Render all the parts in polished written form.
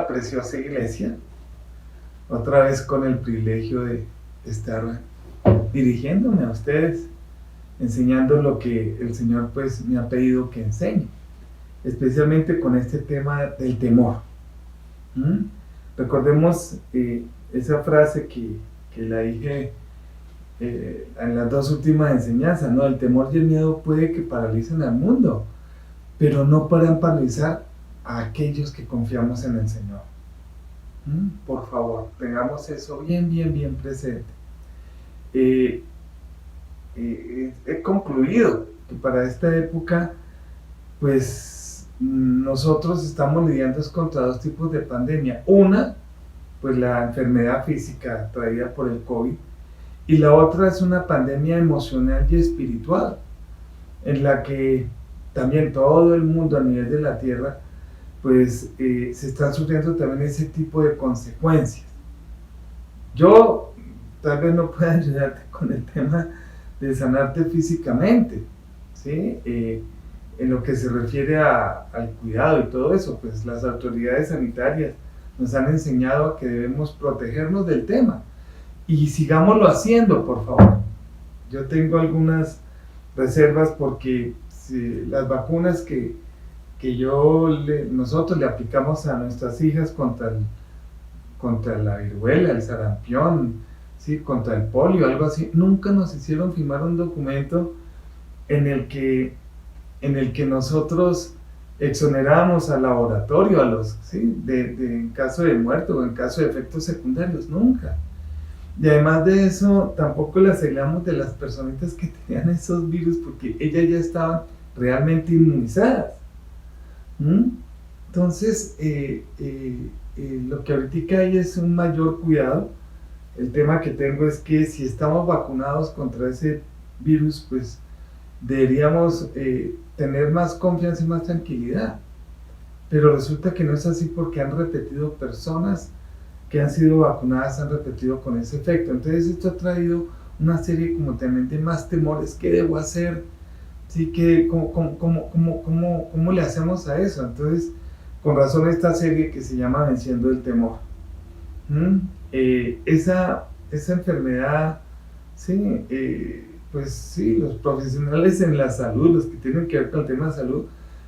esta preciosa iglesia, otra vez con el privilegio de estar dirigiéndome a ustedes, enseñando lo que el Señor pues me ha pedido que enseñe, especialmente con este tema del temor. Recordemos esa frase que la dije en las dos últimas enseñanzas, ¿no? El temor y el miedo puede que paralicen al mundo, pero no pueden paralizar a aquellos que confiamos en el Señor. Por favor, tengamos eso bien presente. He concluido que para esta época, pues nosotros estamos lidiando contra dos tipos de pandemia. Una, pues la enfermedad física traída por el COVID, y la otra es una pandemia emocional y espiritual, en la que también todo el mundo a nivel de la tierra, pues se están sufriendo también ese tipo de consecuencias. Yo tal vez no pueda ayudarte con el tema de sanarte físicamente, ¿sí? En lo que se refiere al cuidado y todo eso, pues las autoridades sanitarias nos han enseñado a que debemos protegernos del tema, y sigámoslo haciendo, por favor. Yo tengo algunas reservas porque si las vacunas que nosotros le aplicamos a nuestras hijas contra la viruela, el sarampión, ¿sí? Contra el polio, algo así, nunca nos hicieron firmar un documento en el que nosotros exoneramos al laboratorio, a los, ¿sí? en caso de muerte o en caso de efectos secundarios, nunca. Y además de eso, tampoco las aislamos de las personitas que tenían esos virus, porque ellas ya estaban realmente inmunizadas. Entonces, lo que ahorita hay es un mayor cuidado. El tema que tengo es que si estamos vacunados contra ese virus, pues deberíamos tener más confianza y más tranquilidad. Pero resulta que no es así, porque han repetido personas que han sido vacunadas, han repetido con ese efecto. Entonces esto ha traído una serie como también de más temores. ¿Qué debo hacer? ¿Sí? ¿Cómo le hacemos a eso? Entonces, con razón esta serie que se llama Venciendo el Temor. Esa enfermedad, ¿sí? Pues sí, los profesionales en la salud, los que tienen que ver con el tema de salud,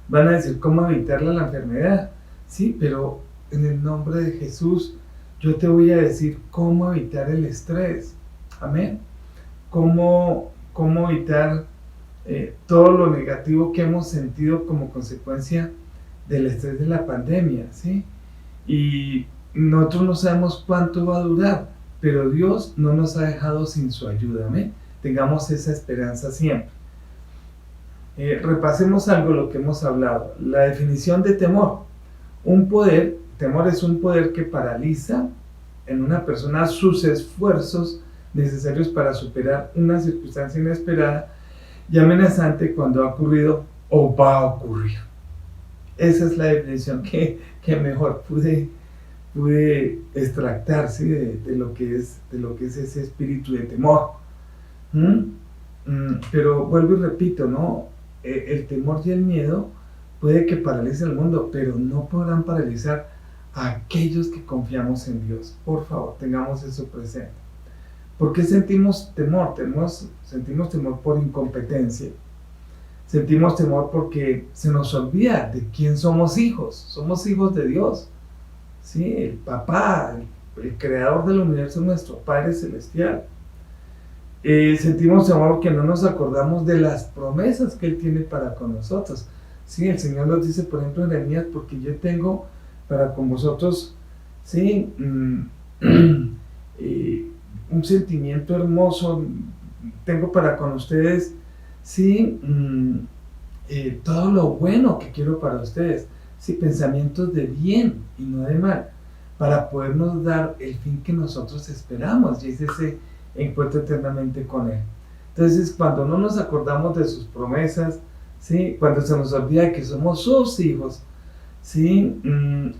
van a decir cómo evitarla la enfermedad, ¿sí? Pero en el nombre de Jesús, yo te voy a decir cómo evitar el estrés. Amén. Cómo evitar todo lo negativo que hemos sentido como consecuencia del estrés de la pandemia, ¿sí? Y nosotros no sabemos cuánto va a durar, pero Dios no nos ha dejado sin su ayuda. Amén. Tengamos esa esperanza siempre. Repasemos algo de lo que hemos hablado. La definición de temor. Temor es un poder que paraliza en una persona sus esfuerzos necesarios para superar una circunstancia inesperada y amenazante cuando ha ocurrido o va a ocurrir. Esa es la definición que mejor pude extractar, ¿sí? de lo que es ese espíritu de temor. Pero vuelvo y repito, ¿no? El temor y el miedo puede que paralicen el mundo, pero no podrán paralizar a aquellos que confiamos en Dios. Por favor, tengamos eso presente. ¿Por qué sentimos temor? Sentimos temor por incompetencia. Sentimos temor porque se nos olvida de quién somos hijos. Somos hijos de Dios. ¿Sí? El papá, el creador del universo, nuestro Padre Celestial. Sentimos temor porque no nos acordamos de las promesas que Él tiene para con nosotros. ¿Sí? El Señor nos dice, por ejemplo, en Jeremías, porque yo tengo para con vosotros, ¿sí? Un sentimiento hermoso, tengo para con ustedes, ¿sí? Todo lo bueno que quiero para ustedes, ¿sí? Pensamientos de bien y no de mal, para podernos dar el fin que nosotros esperamos, y es ese encuentro eternamente con Él. Entonces, cuando no nos acordamos de sus promesas, ¿sí? Cuando se nos olvida que somos sus hijos, ¿sí?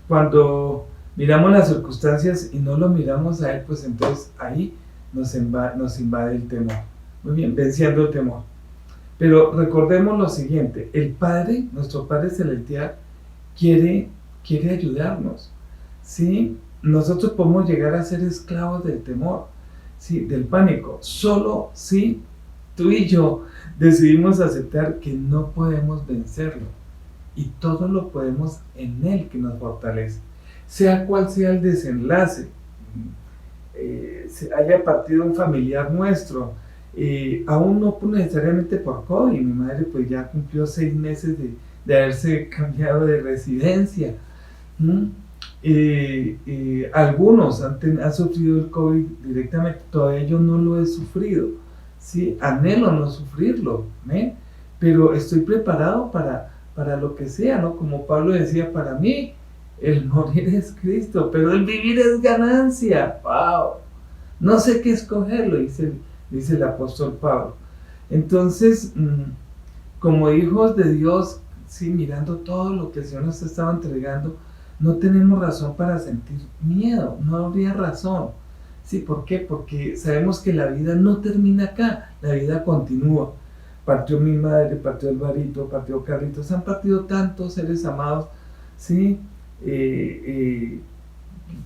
Cuando miramos las circunstancias y no lo miramos a Él, pues entonces ahí nos invade el temor. Muy bien, venciendo el temor. Pero recordemos lo siguiente: el Padre, nuestro Padre Celestial, quiere ayudarnos, ¿sí? Nosotros podemos llegar a ser esclavos del temor, ¿sí? Del pánico, solo si tú y yo decidimos aceptar que no podemos vencerlo y todo lo podemos en Él que nos fortalece, sea cual sea el desenlace, se haya partido un familiar nuestro, aún no necesariamente por COVID. Mi madre pues ya cumplió 6 meses de haberse cambiado de residencia. Algunos han sufrido el COVID directamente, todavía yo no lo he sufrido, ¿sí? Anhelo no sufrirlo, pero estoy preparado para lo que sea, ¿no? Como Pablo decía, para mí el morir es Cristo, pero el vivir es ganancia. ¡Wow! No sé qué escogerlo, dice el apóstol Pablo. Entonces, como hijos de Dios, sí, mirando todo lo que el Señor nos estaba entregando, no tenemos razón para sentir miedo, no habría razón. ¿Sí? ¿Por qué? Porque sabemos que la vida no termina acá, la vida continúa. Partió mi madre, partió Alvarito, partió Carlitos, han partido tantos seres amados, ¿sí?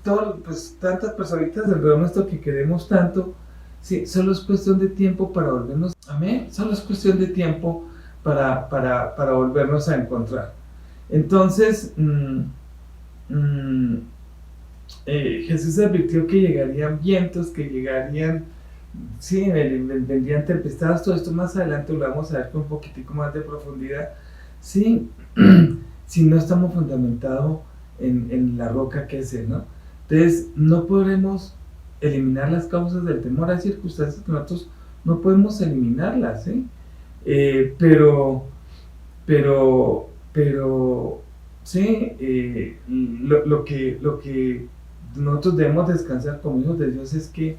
Pues, tantas personitas alrededor nuestro que queremos tanto, ¿sí? Solo es cuestión de tiempo para volvernos, amén, solo es cuestión de tiempo para volvernos a encontrar. Entonces, Jesús advirtió que llegarían vientos, que llegarían, sí, vendrían tempestades. Todo esto más adelante lo vamos a ver con un poquitico más de profundidad, sí, si no estamos fundamentados en la roca que es Él, ¿no? Entonces no podremos eliminar las causas del temor. Hay circunstancias que nosotros no podemos eliminarlas, ¿sí? Pero sí, lo que nosotros debemos descansar como hijos de Dios es que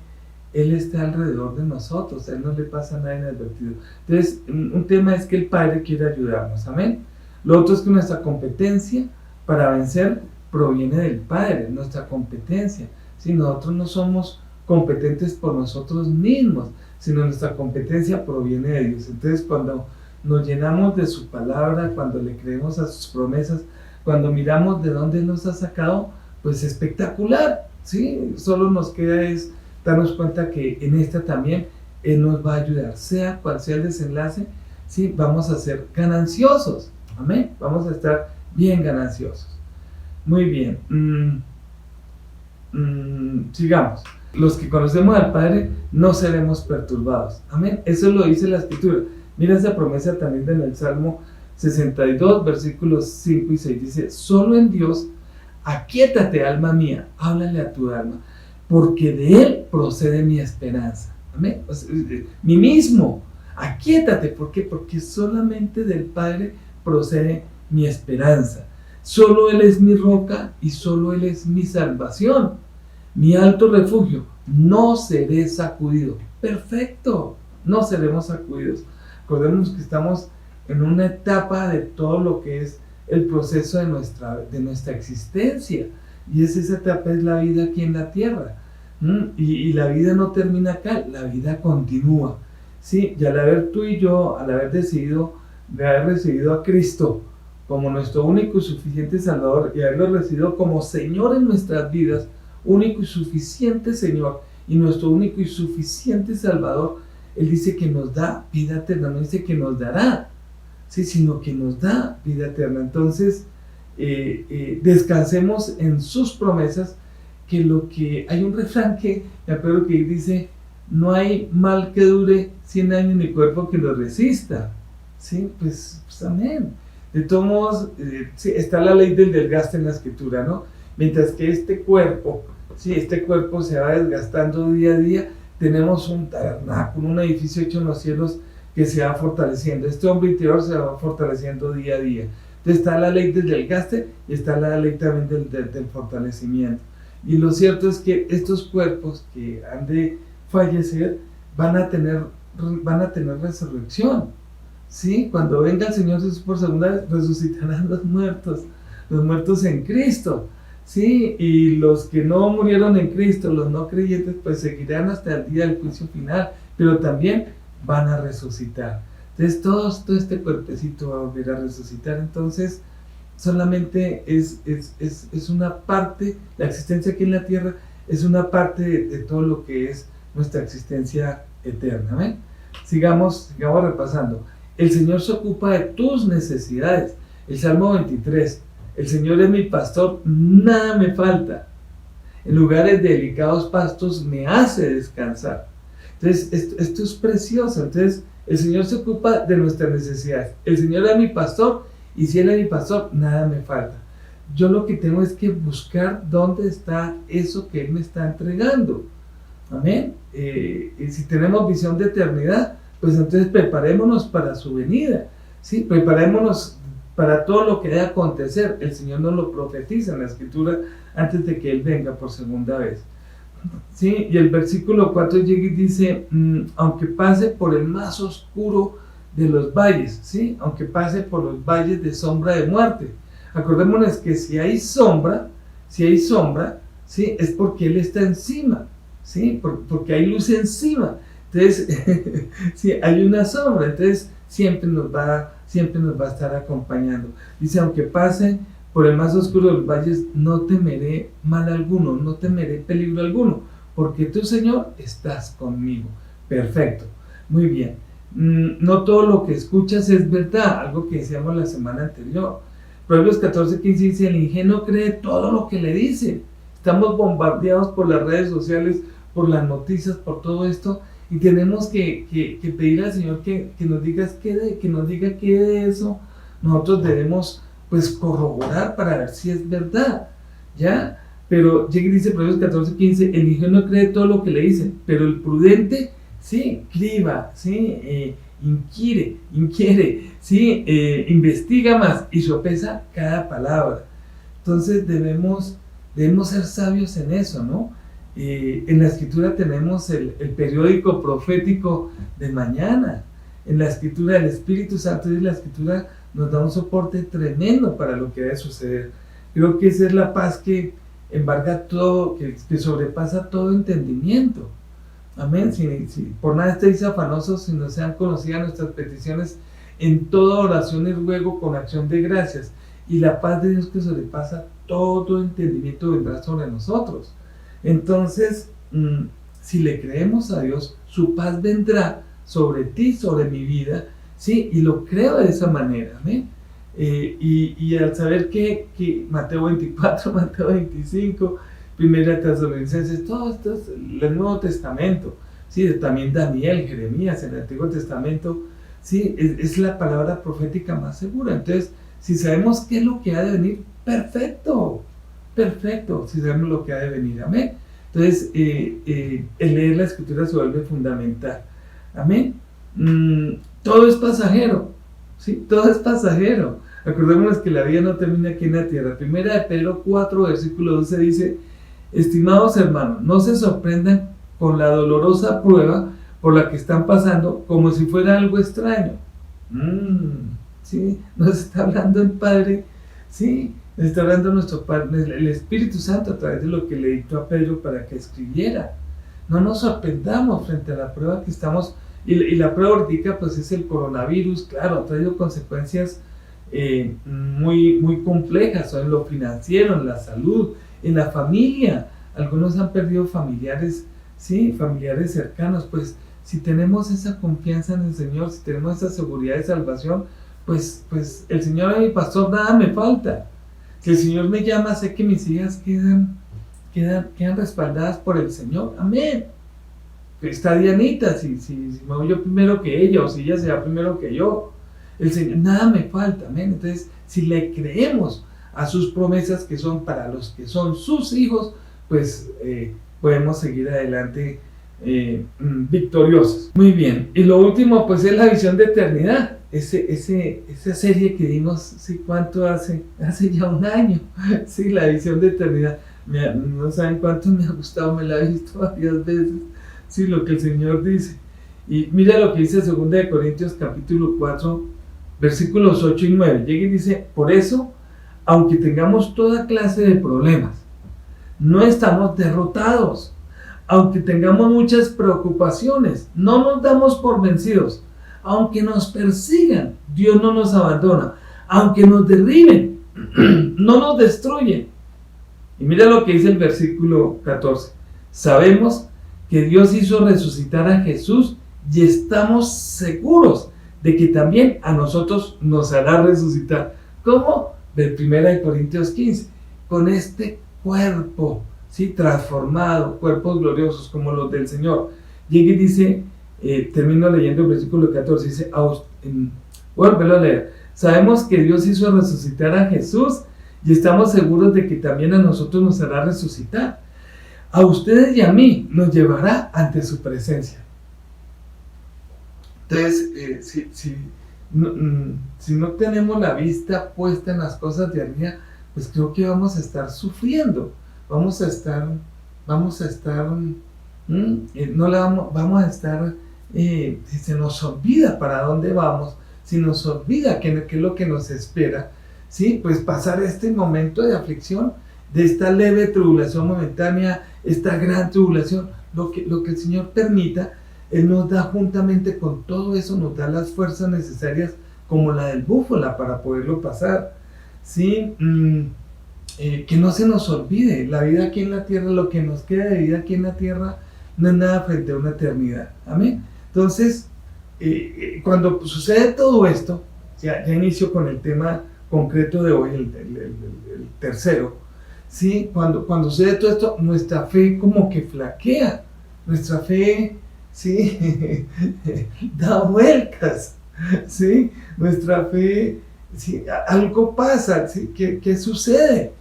Él está alrededor de nosotros, a Él no le pasa nada inadvertido. Entonces, un tema es que el Padre quiere ayudarnos, amén. Lo otro es que nuestra competencia para vencer proviene del Padre, nuestra competencia. Si nosotros no somos competentes por nosotros mismos, sino nuestra competencia proviene de Dios. Entonces, cuando nos llenamos de su palabra, cuando le creemos a sus promesas, cuando miramos de dónde nos ha sacado, pues espectacular, ¿sí? Solo nos queda es darnos cuenta que en esta también Él nos va a ayudar, sea cual sea el desenlace, ¿sí? Vamos a ser gananciosos, amén, vamos a estar bien gananciosos. Muy bien, sigamos. Los que conocemos al Padre no seremos perturbados, amén, eso lo dice la Escritura. Mira esa promesa también en el Salmo 62, versículos 5 y 6, dice: solo en Dios aquíétate, alma mía, háblale a tu alma, porque de Él procede mi esperanza. Amén. O sea, mí mismo, aquíétate. ¿Por qué? Porque solamente del Padre procede mi esperanza. Solo Él es mi roca y solo Él es mi salvación, mi alto refugio. No seré sacudido. Perfecto, no seremos sacudidos. Recordemos que estamos en una etapa de todo lo que es el proceso de nuestra existencia, y esa etapa es la vida aquí en la tierra, y la vida no termina acá, la vida continúa, ¿sí? Y al haber tú y yo, al haber decidido de haber recibido a Cristo como nuestro único y suficiente Salvador, y haberlo recibido como Señor en nuestras vidas, único y suficiente Señor, y nuestro único y suficiente Salvador, Él dice que nos da vida eterna, no dice que nos dará, sí, sino que nos da vida eterna. Entonces, descansemos en sus promesas, que hay un refrán que me acuerdo que dice: no hay mal que dure 100 años ni cuerpo que lo resista, ¿sí? Pues amén. De todos modos, sí, está la ley del desgaste en la Escritura, ¿no? Mientras que este cuerpo se va desgastando día a día, tenemos un tabernáculo, un edificio hecho en los cielos que se va fortaleciendo. Este hombre interior se va fortaleciendo día a día. Entonces está la ley del desgaste y está la ley también del fortalecimiento. Y lo cierto es que estos cuerpos que han de fallecer van a tener resurrección, ¿sí? Cuando venga el Señor Jesús por segunda vez, resucitarán los muertos en Cristo, ¿sí? Y los que no murieron en Cristo, los no creyentes, pues seguirán hasta el día del juicio final, pero también van a resucitar. Entonces todo este cuerpecito va a volver a resucitar. Entonces, solamente es una parte, la existencia aquí en la tierra es una parte de todo lo que es nuestra existencia eterna. ¿Ven? Sigamos repasando. El Señor se ocupa de tus necesidades. El Salmo 23, el Señor es mi pastor, nada me falta. En lugares de delicados pastos me hace descansar. Entonces, esto es precioso. Entonces, el Señor se ocupa de nuestras necesidades. El Señor es mi pastor, y si Él es mi pastor, nada me falta. Yo lo que tengo es que buscar dónde está eso que Él me está entregando. Amén. Y si tenemos visión de eternidad, pues entonces preparémonos para su venida. ¿Sí? Preparémonos para todo lo que debe acontecer. El Señor nos lo profetiza en la Escritura antes de que Él venga por segunda vez. ¿Sí? Y el versículo 4 llega y dice, aunque pase por el más oscuro de los valles, ¿sí? Aunque pase por los valles de sombra de muerte. Acordémonos que si hay sombra, ¿sí? Es porque Él está encima, ¿sí? Porque hay luz encima. Entonces, sí, hay una sombra, entonces siempre nos va a estar acompañando. Dice, aunque pase por el más oscuro de los valles, no temeré mal alguno, no temeré peligro alguno, porque tú, Señor, estás conmigo. Perfecto, muy bien. No todo lo que escuchas es verdad, algo que decíamos la semana anterior. Proverbios 14:15 dice, el ingenuo cree todo lo que le dicen. Estamos bombardeados por las redes sociales, por las noticias, por todo esto, y tenemos que pedir al Señor que nos diga qué de eso nosotros debemos pues corroborar para ver si es verdad, ¿ya? Pero llega y dice Proverbios 14:15, el ingenuo cree todo lo que le dicen, pero el prudente, sí, criba, sí, inquiere, sí, investiga más y sopesa cada palabra. Entonces debemos ser sabios en eso, ¿no? En la Escritura tenemos el periódico profético de mañana. En la Escritura el Espíritu Santo y la Escritura nos da un soporte tremendo para lo que debe suceder. Creo que esa es la paz que embarga todo, que sobrepasa todo entendimiento. Amén. Si por nada estéis afanosos, si no sean conocidas nuestras peticiones, en toda oración y ruego con acción de gracias, y la paz de Dios que sobrepasa todo entendimiento vendrá sobre nosotros. Entonces, si le creemos a Dios, su paz vendrá sobre ti, sobre mi vida, ¿sí? Y lo creo de esa manera, ¿amén? Y al saber que Mateo 24, Mateo 25, Primera Tesalonicenses, todo esto es el Nuevo Testamento, ¿sí? También Daniel, Jeremías, en el Antiguo Testamento, ¿sí? Es la palabra profética más segura. Entonces, si sabemos qué es lo que ha de venir, perfecto, si sabemos lo que ha de venir, amén. Entonces, el leer la Escritura se vuelve fundamental, amén. Todo es pasajero, ¿sí? Todo es pasajero. Acordémonos que la vida no termina aquí en la tierra. Primera de Pedro 4, versículo 12 dice, estimados hermanos, no se sorprendan con la dolorosa prueba por la que están pasando como si fuera algo extraño. ¿Sí? Nos está hablando el Padre, ¿sí? Nos está hablando nuestro Padre, el Espíritu Santo, a través de lo que le dictó a Pedro para que escribiera. No nos sorprendamos frente a la prueba que estamos, y la prueba ahorita pues es el coronavirus. Claro, ha traído consecuencias muy complejas, en lo financiero, en la salud, en la familia. Algunos han perdido familiares, ¿sí? Familiares cercanos. Pues si tenemos esa confianza en el Señor, si tenemos esa seguridad de salvación, pues el Señor es mi pastor, nada me falta. Si el Señor me llama, sé que mis hijas quedan respaldadas por el Señor, amén. Está Dianita, si me voy yo primero que ella, o si ella se va primero que yo, el Señor, nada me falta, amén. Entonces, si le creemos a sus promesas que son para los que son sus hijos, pues podemos seguir adelante victoriosos. Muy bien, y lo último pues es la visión de eternidad. Esa serie que dimos, ¿sí? ¿Cuánto hace? Hace ya un año, sí, la visión de eternidad. No saben cuánto me ha gustado, me la he visto varias veces, sí, lo que el Señor dice. Y mira lo que dice 2 Corintios capítulo 4, versículos 8 y 9. Llega y dice, por eso, aunque tengamos toda clase de problemas, no estamos derrotados. Aunque tengamos muchas preocupaciones, no nos damos por vencidos. Aunque nos persigan, Dios no nos abandona. Aunque nos derriben, no nos destruyen. Y mira lo que dice el versículo 14. Sabemos que Dios hizo resucitar a Jesús y estamos seguros de que también a nosotros nos hará resucitar. ¿Cómo? De 1 Corintios 15. Con este cuerpo, ¿sí? Transformado, cuerpos gloriosos como los del Señor. Llega y dice, termino leyendo el versículo 14, dice, vuélvelo a leer. Sabemos que Dios hizo resucitar a Jesús y estamos seguros de que también a nosotros nos hará resucitar. A ustedes y a mí nos llevará ante su presencia. Entonces, si no tenemos la vista puesta en las cosas de arriba, pues creo que vamos a estar sufriendo, vamos a estar, vamos a estar, si se nos olvida para dónde vamos, si nos olvida qué es lo que nos espera, ¿sí? Pues pasar este momento de aflicción, de esta leve tribulación momentánea, esta gran tribulación, lo que el Señor permita, Él nos da juntamente con todo eso, nos da las fuerzas necesarias como la del búfala para poderlo pasar, ¿sí? Que no se nos olvide, la vida aquí en la tierra, lo que nos queda de vida aquí en la tierra, no es nada frente a una eternidad, amén. Entonces, cuando sucede todo esto, ya inicio con el tema concreto de hoy, el tercero, ¿sí? Cuando sucede todo esto, nuestra fe como que flaquea, nuestra fe, ¿sí? Da vueltas, ¿sí? Nuestra fe, ¿sí? Algo pasa, ¿sí? ¿Qué sucede?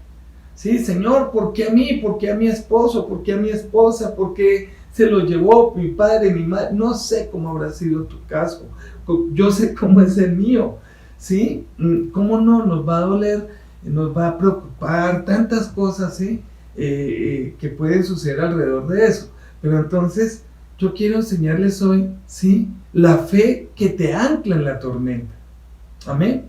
Sí, Señor, ¿por qué a mí? ¿Por qué a mi esposo? ¿Por qué a mi esposa? ¿Por qué se lo llevó mi padre, mi madre? No sé cómo habrá sido tu caso. Yo sé cómo es el mío. ¿Sí? ¿Cómo no? Nos va a doler, nos va a preocupar, tantas cosas, ¿sí? Que pueden suceder alrededor de eso. Pero entonces, yo quiero enseñarles hoy, ¿sí? La fe que te ancla en la tormenta. Amén.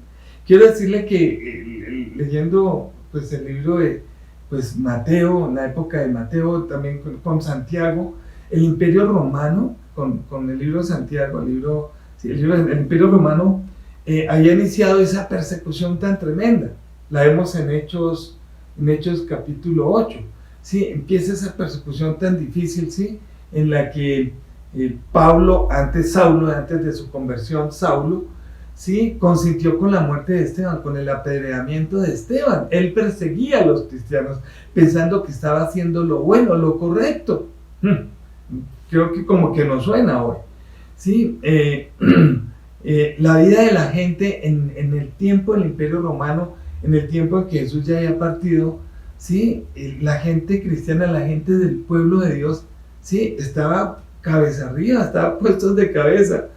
Quiero decirle que leyendo pues el libro de pues Mateo, en la época de Mateo, también con Santiago, el Imperio Romano, con el libro de Santiago, el Imperio Romano había iniciado esa persecución tan tremenda. La vemos en Hechos capítulo 8. ¿Sí? Empieza esa persecución tan difícil, ¿sí? En la que Saulo, antes de su conversión, Saulo, ¿sí? Consintió con la muerte de Esteban, con el apedreamiento de Esteban. Él perseguía a los cristianos pensando que estaba haciendo lo bueno, lo correcto. Creo que como que nos suena hoy, ¿sí? La vida de la gente en el tiempo del Imperio Romano, en el tiempo en que Jesús ya había partido, ¿sí? La gente cristiana, la gente del pueblo de Dios, ¿sí? Estaba cabeza arriba, estaba puestos de cabeza.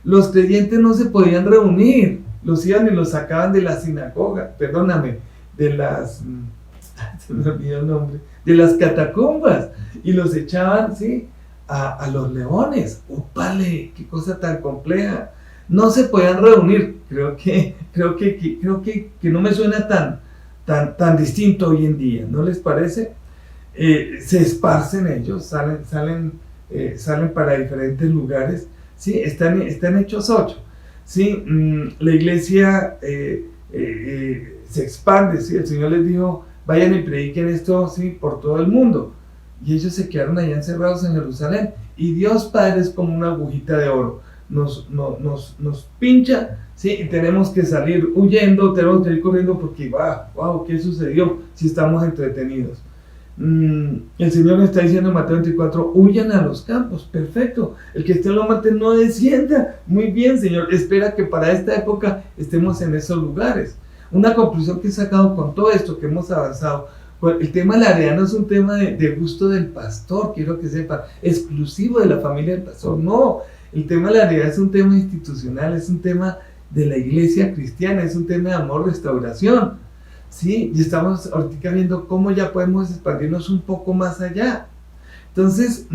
Los creyentes no se podían reunir, los iban y los sacaban de la sinagoga, de las, se me olvidó el nombre, de las catacumbas, y los echaban, ¿sí? A los leones. ¡Úpale! ¡Qué cosa tan compleja! No se podían reunir. Creo que no me suena tan distinto hoy en día, ¿no les parece? Se esparcen ellos, salen para diferentes lugares. Sí, están Hechos 8. Sí, la iglesia se expande. ¿Sí? El Señor les dijo, vayan y prediquen esto, ¿sí? Por todo el mundo. Y ellos se quedaron allá encerrados en Jerusalén. Y Dios Padre es como una agujita de oro. Nos pincha, ¿sí? Y tenemos que salir huyendo, tenemos que ir corriendo porque, wow, ¿qué sucedió? Si estamos entretenidos. El Señor está diciendo en Mateo 24, huyan a los campos. Perfecto. El que esté en los montes no descienda. Muy bien, Señor. Espera que para esta época estemos en esos lugares. Una conclusión que he sacado con todo esto que hemos avanzado. El tema de la área no es un tema de gusto del pastor, quiero que sepa, exclusivo de la familia del pastor. No, el tema de la área es un tema institucional, es un tema de la iglesia cristiana, es un tema de amor, restauración. ¿Sí? Y estamos ahorita viendo cómo ya podemos expandirnos un poco más allá. Entonces,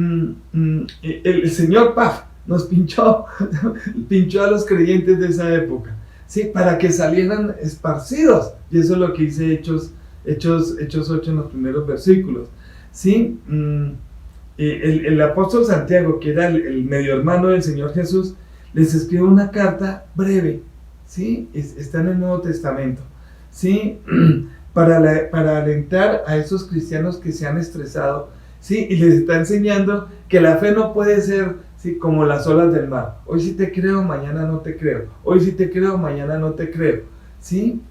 el Señor nos pinchó a los creyentes de esa época, ¿sí? Para que salieran esparcidos. Y eso es lo que dice Hechos 8 en los primeros versículos. ¿Sí? El apóstol Santiago, que era el medio hermano del Señor Jesús, les escribe una carta breve. ¿Sí? Está en el Nuevo Testamento. ¿sí? Para alentar a esos cristianos que se han estresado, ¿sí? Y les está enseñando que la fe no puede ser, ¿sí?, como las olas del mar. Hoy sí te creo, mañana no te creo. Hoy sí te creo, mañana no te creo, ¿sí?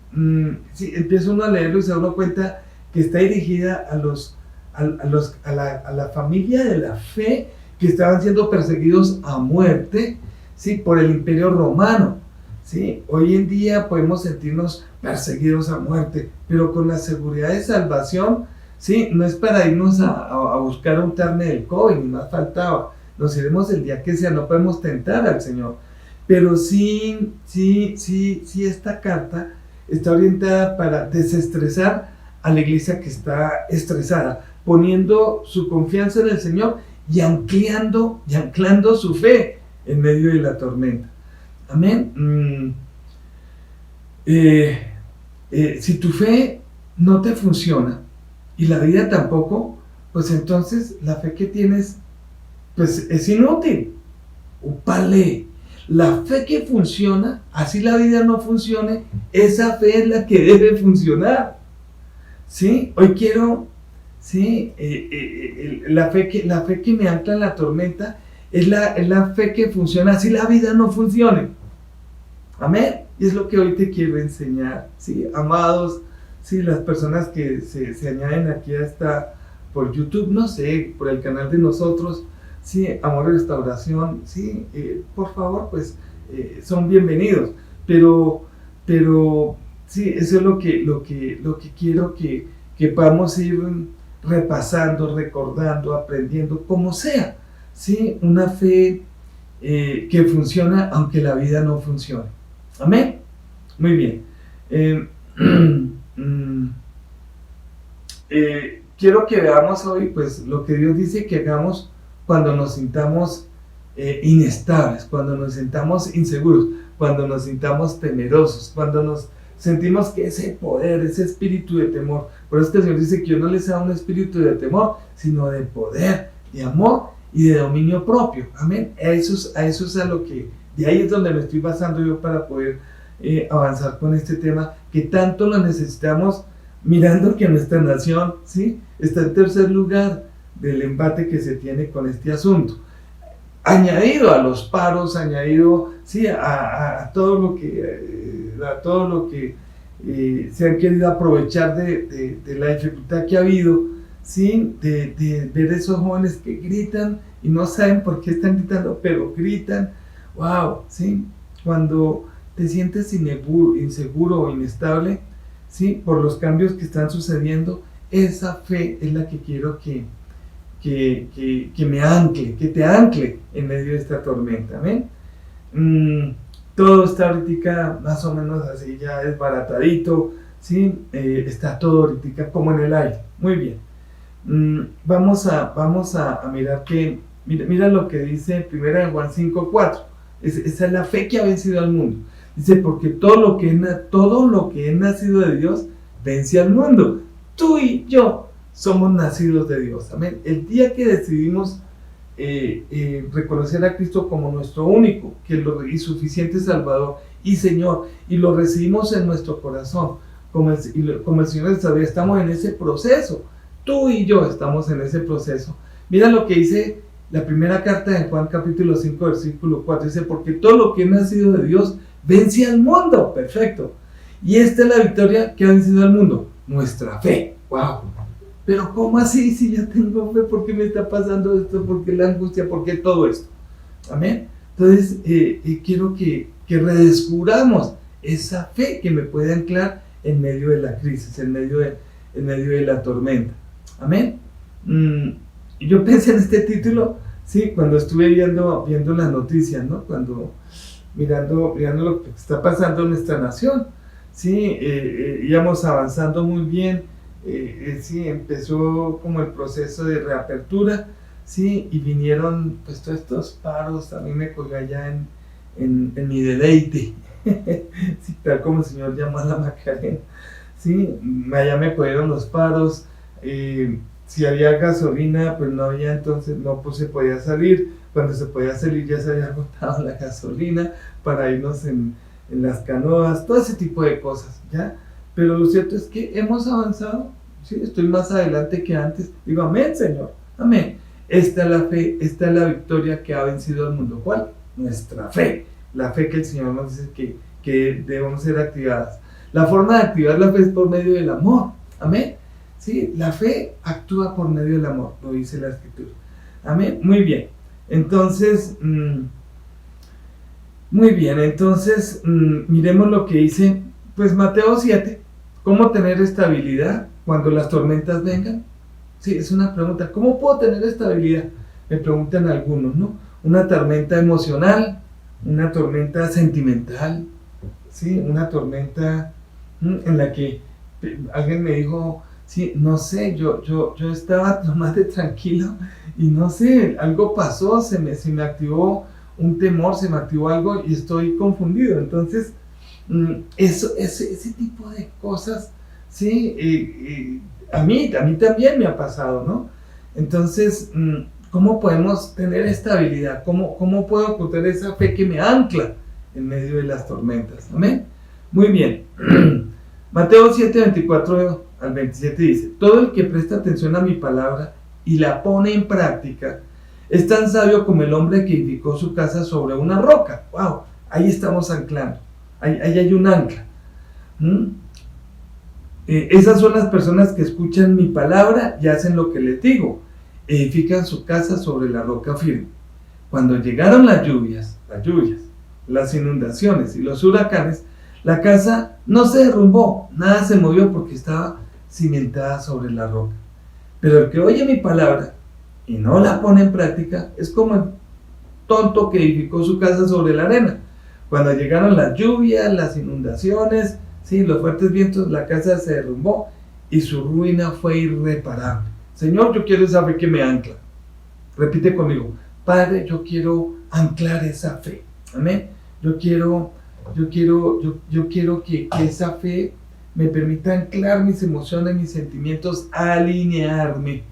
Sí, empieza uno a leerlo y se da uno cuenta que está dirigida a la familia de la fe que estaban siendo perseguidos a muerte, ¿sí?, por el Imperio Romano, ¿sí? Hoy en día podemos sentirnos perseguidos a muerte, pero con la seguridad de salvación, ¿sí? No es para irnos a buscar untarme del COVID, ni más faltaba. Nos iremos el día que sea, no podemos tentar al Señor. Pero sí, esta carta está orientada para desestresar a la iglesia que está estresada, poniendo su confianza en el Señor y anclando su fe en medio de la tormenta. Amén. Si tu fe no te funciona y la vida tampoco, pues entonces la fe que tienes pues es inútil. Upale. La fe que funciona, así la vida no funcione, esa fe es la que debe funcionar. ¿Sí? Hoy quiero, ¿sí? La fe que me ancla en la tormenta es la fe que funciona, así la vida no funcione. Amén. Y es lo que hoy te quiero enseñar, ¿sí? Amados, ¿sí? Las personas que se añaden aquí por YouTube, no sé, por el canal de nosotros, ¿sí? Amor y Restauración, ¿sí? Por favor, pues, son bienvenidos. Pero, sí, eso es lo que quiero que podamos ir repasando, recordando, aprendiendo, como sea, ¿sí? Una fe que funciona aunque la vida no funcione. Amén. Muy bien. Quiero que veamos hoy, pues, lo que Dios dice que hagamos cuando nos sintamos inestables, cuando nos sintamos inseguros, cuando nos sintamos temerosos, cuando nos sentimos que ese poder, ese espíritu de temor. Por eso que el Señor dice que yo no les da un espíritu de temor, sino de poder, de amor y de dominio propio. Amén. A eso es a lo que, de ahí es donde me estoy basando yo para poder avanzar con este tema, que tanto lo necesitamos, mirando que nuestra nación, ¿sí?, está en tercer lugar del embate que se tiene con este asunto. Añadido a los paros, añadido, sí, a todo lo que se han querido aprovechar de la dificultad que ha habido, ¿sí?, de ver esos jóvenes que gritan y no saben por qué están gritando, pero gritan. Wow, ¿sí? Cuando te sientes inseguro o inestable, ¿sí?, por los cambios que están sucediendo, esa fe es la que quiero que me ancle, que te ancle en medio de esta tormenta. ¿Amén? Todo está ahorita más o menos así, ya desbaratadito, ¿sí? Está todo ahorita como en el aire. Muy bien. Vamos a mirar que, mira lo que dice 1 Juan 5:4. Esa es la fe que ha vencido al mundo. Dice, porque todo lo que es nacido de Dios vence al mundo. Tú y yo somos nacidos de Dios. Amén. El día que decidimos reconocer a Cristo como nuestro único y suficiente Salvador y Señor, y lo recibimos en nuestro corazón como el Señor sabía, estamos en ese proceso. Tú y yo estamos en ese proceso. Mira lo que dice la primera carta de Juan capítulo 5 versículo 4. Dice, porque todo lo que es nacido de Dios vence al mundo. Perfecto. Y esta es la victoria que ha vencido al mundo, nuestra fe. Wow. Pero ¿cómo así? Si ya tengo fe, ¿por qué me está pasando esto? ¿Por qué la angustia? ¿Por qué todo esto? Amén. Entonces quiero que redescubramos esa fe que me puede anclar en medio de la crisis, en medio de la tormenta. Amén. Yo pensé en este título, sí, cuando estuve viendo las noticias, ¿no? Cuando mirando lo que está pasando en nuestra nación, sí, íbamos avanzando muy bien, sí, empezó como el proceso de reapertura, sí, y vinieron pues todos estos paros. A mí me cogió allá en mi deleite, sí, tal como el Señor llamó a la Macarena, sí, allá me cogieron los paros. Si había gasolina, pues no había, entonces no pues se podía salir. Cuando se podía salir ya se había agotado la gasolina para irnos en las canoas, todo ese tipo de cosas, ¿ya? pero lo cierto es que hemos avanzado, ¿sí? Estoy más adelante que antes. Digo, amén, Señor, amén. Esta es la fe, esta es la victoria que ha vencido al mundo. ¿Cuál? Nuestra fe, la fe que el Señor nos dice que debemos ser activadas. La forma de activar la fe es por medio del amor, amén. Sí, la fe actúa por medio del amor, lo dice la Escritura. Amén, muy bien. Entonces, miremos lo que dice, pues Mateo 7, ¿cómo tener estabilidad cuando las tormentas vengan? Sí, es una pregunta, ¿cómo puedo tener estabilidad? Me preguntan algunos, ¿no? Una tormenta emocional, una tormenta sentimental, ¿sí? Una tormenta en la que alguien me dijo, sí, no sé, yo estaba más de tranquilo y no sé, algo pasó, se me activó un temor, se me activó algo y estoy confundido. Entonces, ese tipo de cosas, sí, a mí también me ha pasado, ¿no? Entonces, ¿cómo podemos tener estabilidad? ¿Cómo puedo obtener esa fe que me ancla en medio de las tormentas? Amén. Muy bien. Mateo 7, 24 al 27 dice, todo el que presta atención a mi palabra y la pone en práctica es tan sabio como el hombre que edificó su casa sobre una roca. ¡Wow! Ahí estamos anclando. Ahí hay un ancla. Esas son las personas que escuchan mi palabra y hacen lo que les digo. Edifican su casa sobre la roca firme. Cuando llegaron las lluvias, las inundaciones y los huracanes, la casa no se derrumbó, nada se movió porque estaba cimentada sobre la roca. Pero el que oye mi palabra y no la pone en práctica es como el tonto que edificó su casa sobre la arena. Cuando llegaron las lluvias, las inundaciones, sí, los fuertes vientos, la casa se derrumbó y su ruina fue irreparable. Señor, yo quiero esa fe que me ancla. Repite conmigo, Padre, yo quiero anclar esa fe. Amén. Yo quiero que esa fe me permita anclar mis emociones, mis sentimientos, alinearme.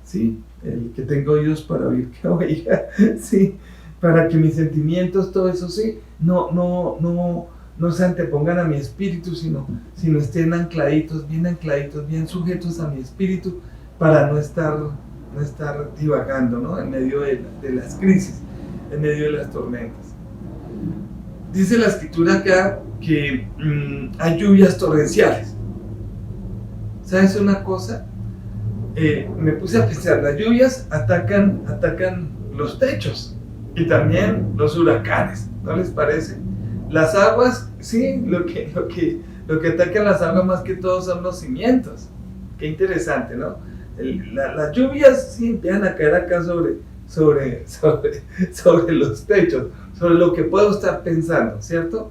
¿Sí? El que tenga oídos para oír, que oiga. ¿Sí? Para que mis sentimientos, todo eso, sí, no se antepongan a mi espíritu, sino estén ancladitos, bien sujetos a mi espíritu, para no estar divagando, ¿no? En medio de las crisis, en medio de las tormentas. Dice la Escritura acá que hay lluvias torrenciales. ¿Sabes una cosa? Me puse a pensar, las lluvias atacan los techos y también los huracanes, ¿no les parece? Las aguas, sí, lo que atacan las aguas más que todo son los cimientos. Qué interesante, ¿no? Las lluvias sí empiezan a caer acá sobre los techos, sobre lo que puedo estar pensando, ¿cierto?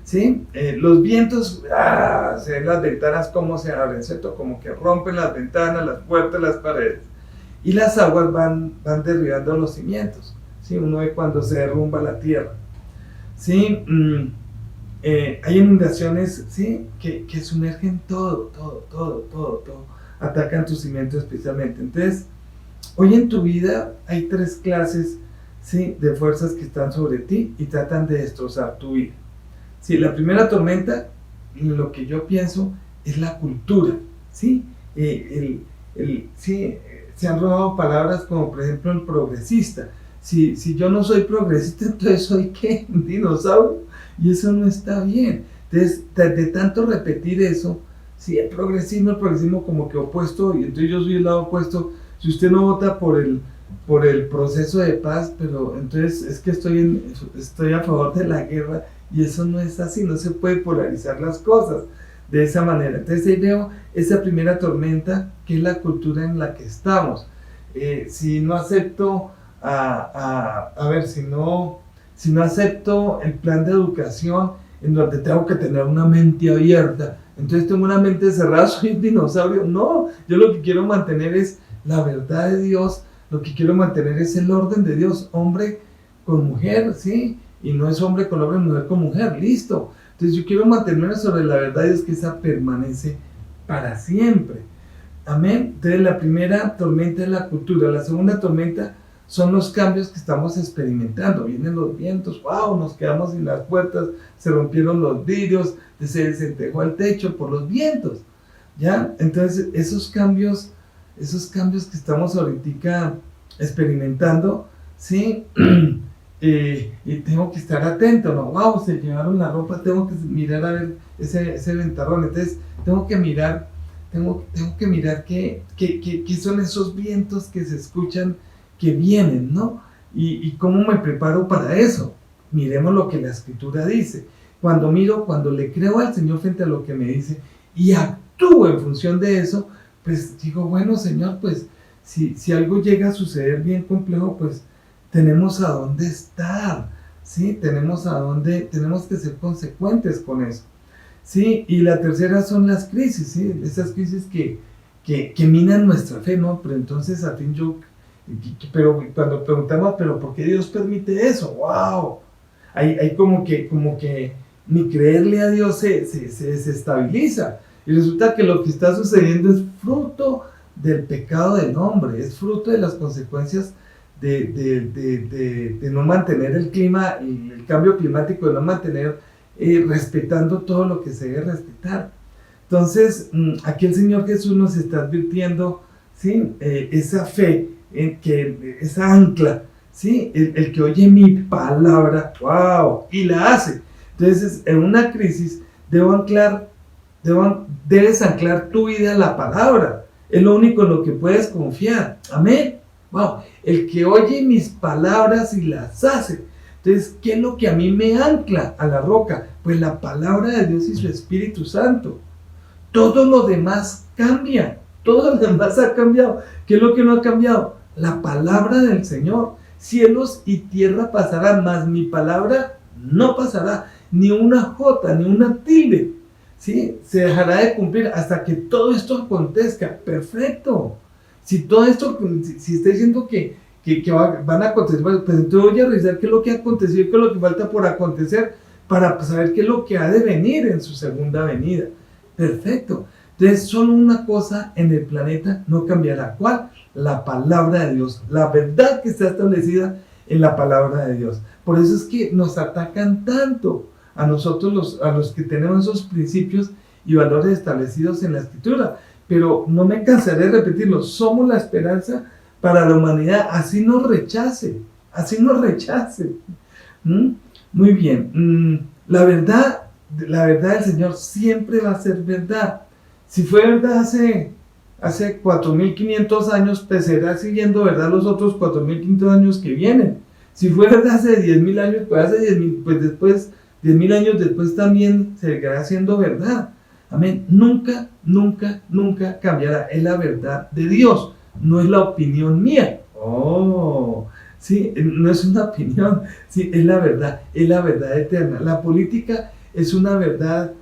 ¿Sí? Los vientos, se ven las ventanas como se abren, ¿cierto? Como que rompen las ventanas, las puertas, las paredes. Y las aguas van derribando los cimientos, ¿sí? Uno ve cuando se derrumba la tierra. ¿Sí? Hay inundaciones, ¿sí? que sumergen todo, atacan tu cimiento especialmente. Entonces, hoy en tu vida hay 3 clases, ¿sí? de fuerzas que están sobre ti y tratan de destrozar tu vida. Sí, la primera tormenta, lo que yo pienso, es la cultura, ¿sí? Sí, se han robado palabras como, por ejemplo, el progresista. Si yo no soy progresista, entonces ¿soy qué? ¿Un dinosaurio? Y eso no está bien. Entonces, de tanto repetir eso, sí, el progresismo como que opuesto, y entonces yo soy el lado opuesto. Si usted no vota por el proceso de paz, pero entonces es que estoy a favor de la guerra, y eso no es así, no se puede polarizar las cosas de esa manera. Entonces ahí veo esa primera tormenta, que es la cultura en la que estamos. Si no acepto, si no acepto el plan de educación en donde tengo que tener una mente abierta, entonces tengo una mente cerrada, soy un dinosaurio. No, yo lo que quiero mantener es la verdad de Dios, lo que quiero mantener es el orden de Dios, hombre con mujer, ¿sí? Y no es hombre con hombre, mujer con mujer, listo. Entonces yo quiero mantenerme sobre la verdad de Dios, que esa permanece para siempre. Amén. Entonces la primera tormenta es la cultura, la segunda tormenta son los cambios que estamos experimentando. Vienen los vientos, wow, nos quedamos sin las puertas, se rompieron los vidrios, se desentejó el techo por los vientos, ¿ya? Entonces esos cambios que estamos ahorita experimentando, ¿sí? Y tengo que estar atento, ¿no? Wow, se llevaron la ropa, tengo que mirar a ver ese ventarrón. Entonces tengo que mirar qué son esos vientos que se escuchan, que vienen, ¿no? Y cómo me preparo para eso. Miremos lo que la Escritura dice. Cuando le creo al Señor frente a lo que me dice y actúo en función de eso, pues digo, bueno, Señor, pues si algo llega a suceder bien complejo, pues tenemos a dónde estar, ¿sí? Tenemos que ser consecuentes con eso, ¿sí? Y la tercera son las crisis, ¿sí? Esas crisis que minan nuestra fe, ¿no? Pero entonces, a fin pero cuando preguntamos, ¿pero por qué Dios permite eso? ¡Wow! Hay como que ni creerle a Dios se desestabiliza. Y resulta que lo que está sucediendo es fruto del pecado del hombre, es fruto de las consecuencias de no mantener el clima, el cambio climático, de no mantener respetando todo lo que se debe respetar. Entonces, aquí el Señor Jesús nos está advirtiendo, ¿sí? Esa fe, esa ancla, ¿sí? El que oye mi palabra, wow, y la hace. Entonces, en una crisis debes anclar tu vida a la palabra. Es lo único en lo que puedes confiar. Amén. Wow, el que oye mis palabras y las hace. Entonces, ¿qué es lo que a mí me ancla a la roca? Pues la palabra de Dios y su Espíritu Santo. Todo lo demás cambia. Todo lo demás ha cambiado. ¿Qué es lo que no ha cambiado? La palabra del Señor. Cielos y tierra pasarán, mas mi palabra no pasará. Ni una jota, ni una tilde, ¿sí? Se dejará de cumplir hasta que todo esto acontezca. Perfecto. Si todo esto, si está diciendo que van a acontecer, pues entonces voy a revisar qué es lo que ha acontecido y qué es lo que falta por acontecer para saber qué es lo que ha de venir en su segunda venida. Perfecto. Entonces, solo una cosa en el planeta no cambiará. ¿Cuál? La palabra de Dios, la verdad que está establecida en la palabra de Dios. Por eso es que nos atacan tanto a nosotros, a los que tenemos esos principios y valores establecidos en la Escritura. Pero no me cansaré de repetirlo, somos la esperanza para la humanidad, así nos rechace. Muy bien, la verdad del Señor siempre va a ser verdad. Si fue verdad hace 4.500 años, pues será siguiendo verdad los otros 4.500 años que vienen. Si fue verdad hace 10.000 años, pues hace 10.000, pues después, 10.000 años después también seguirá siendo verdad. Amén. Nunca cambiará. Es la verdad de Dios, no es la opinión mía. Oh, sí, no es una opinión, sí, es la verdad eterna. La política es una verdad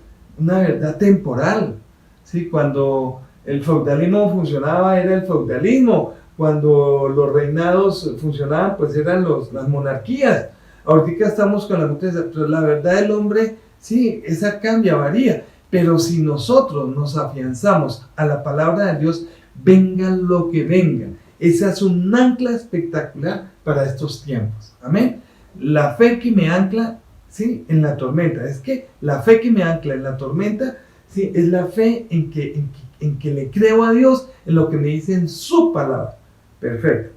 temporal. Sí, cuando el feudalismo funcionaba, era el feudalismo. Cuando los reinados funcionaban, pues eran las monarquías. Ahorita estamos con la democracia, pero la verdad del hombre, sí, esa cambia, varía. Pero si nosotros nos afianzamos a la palabra de Dios, venga lo que venga. Esa es un ancla espectacular para estos tiempos. Amén. La fe que me ancla, ¿sí?, en la tormenta. Es que la fe que me ancla en la tormenta, ¿sí?, es la fe en que le creo a Dios, en lo que me dice en su palabra. Perfecto.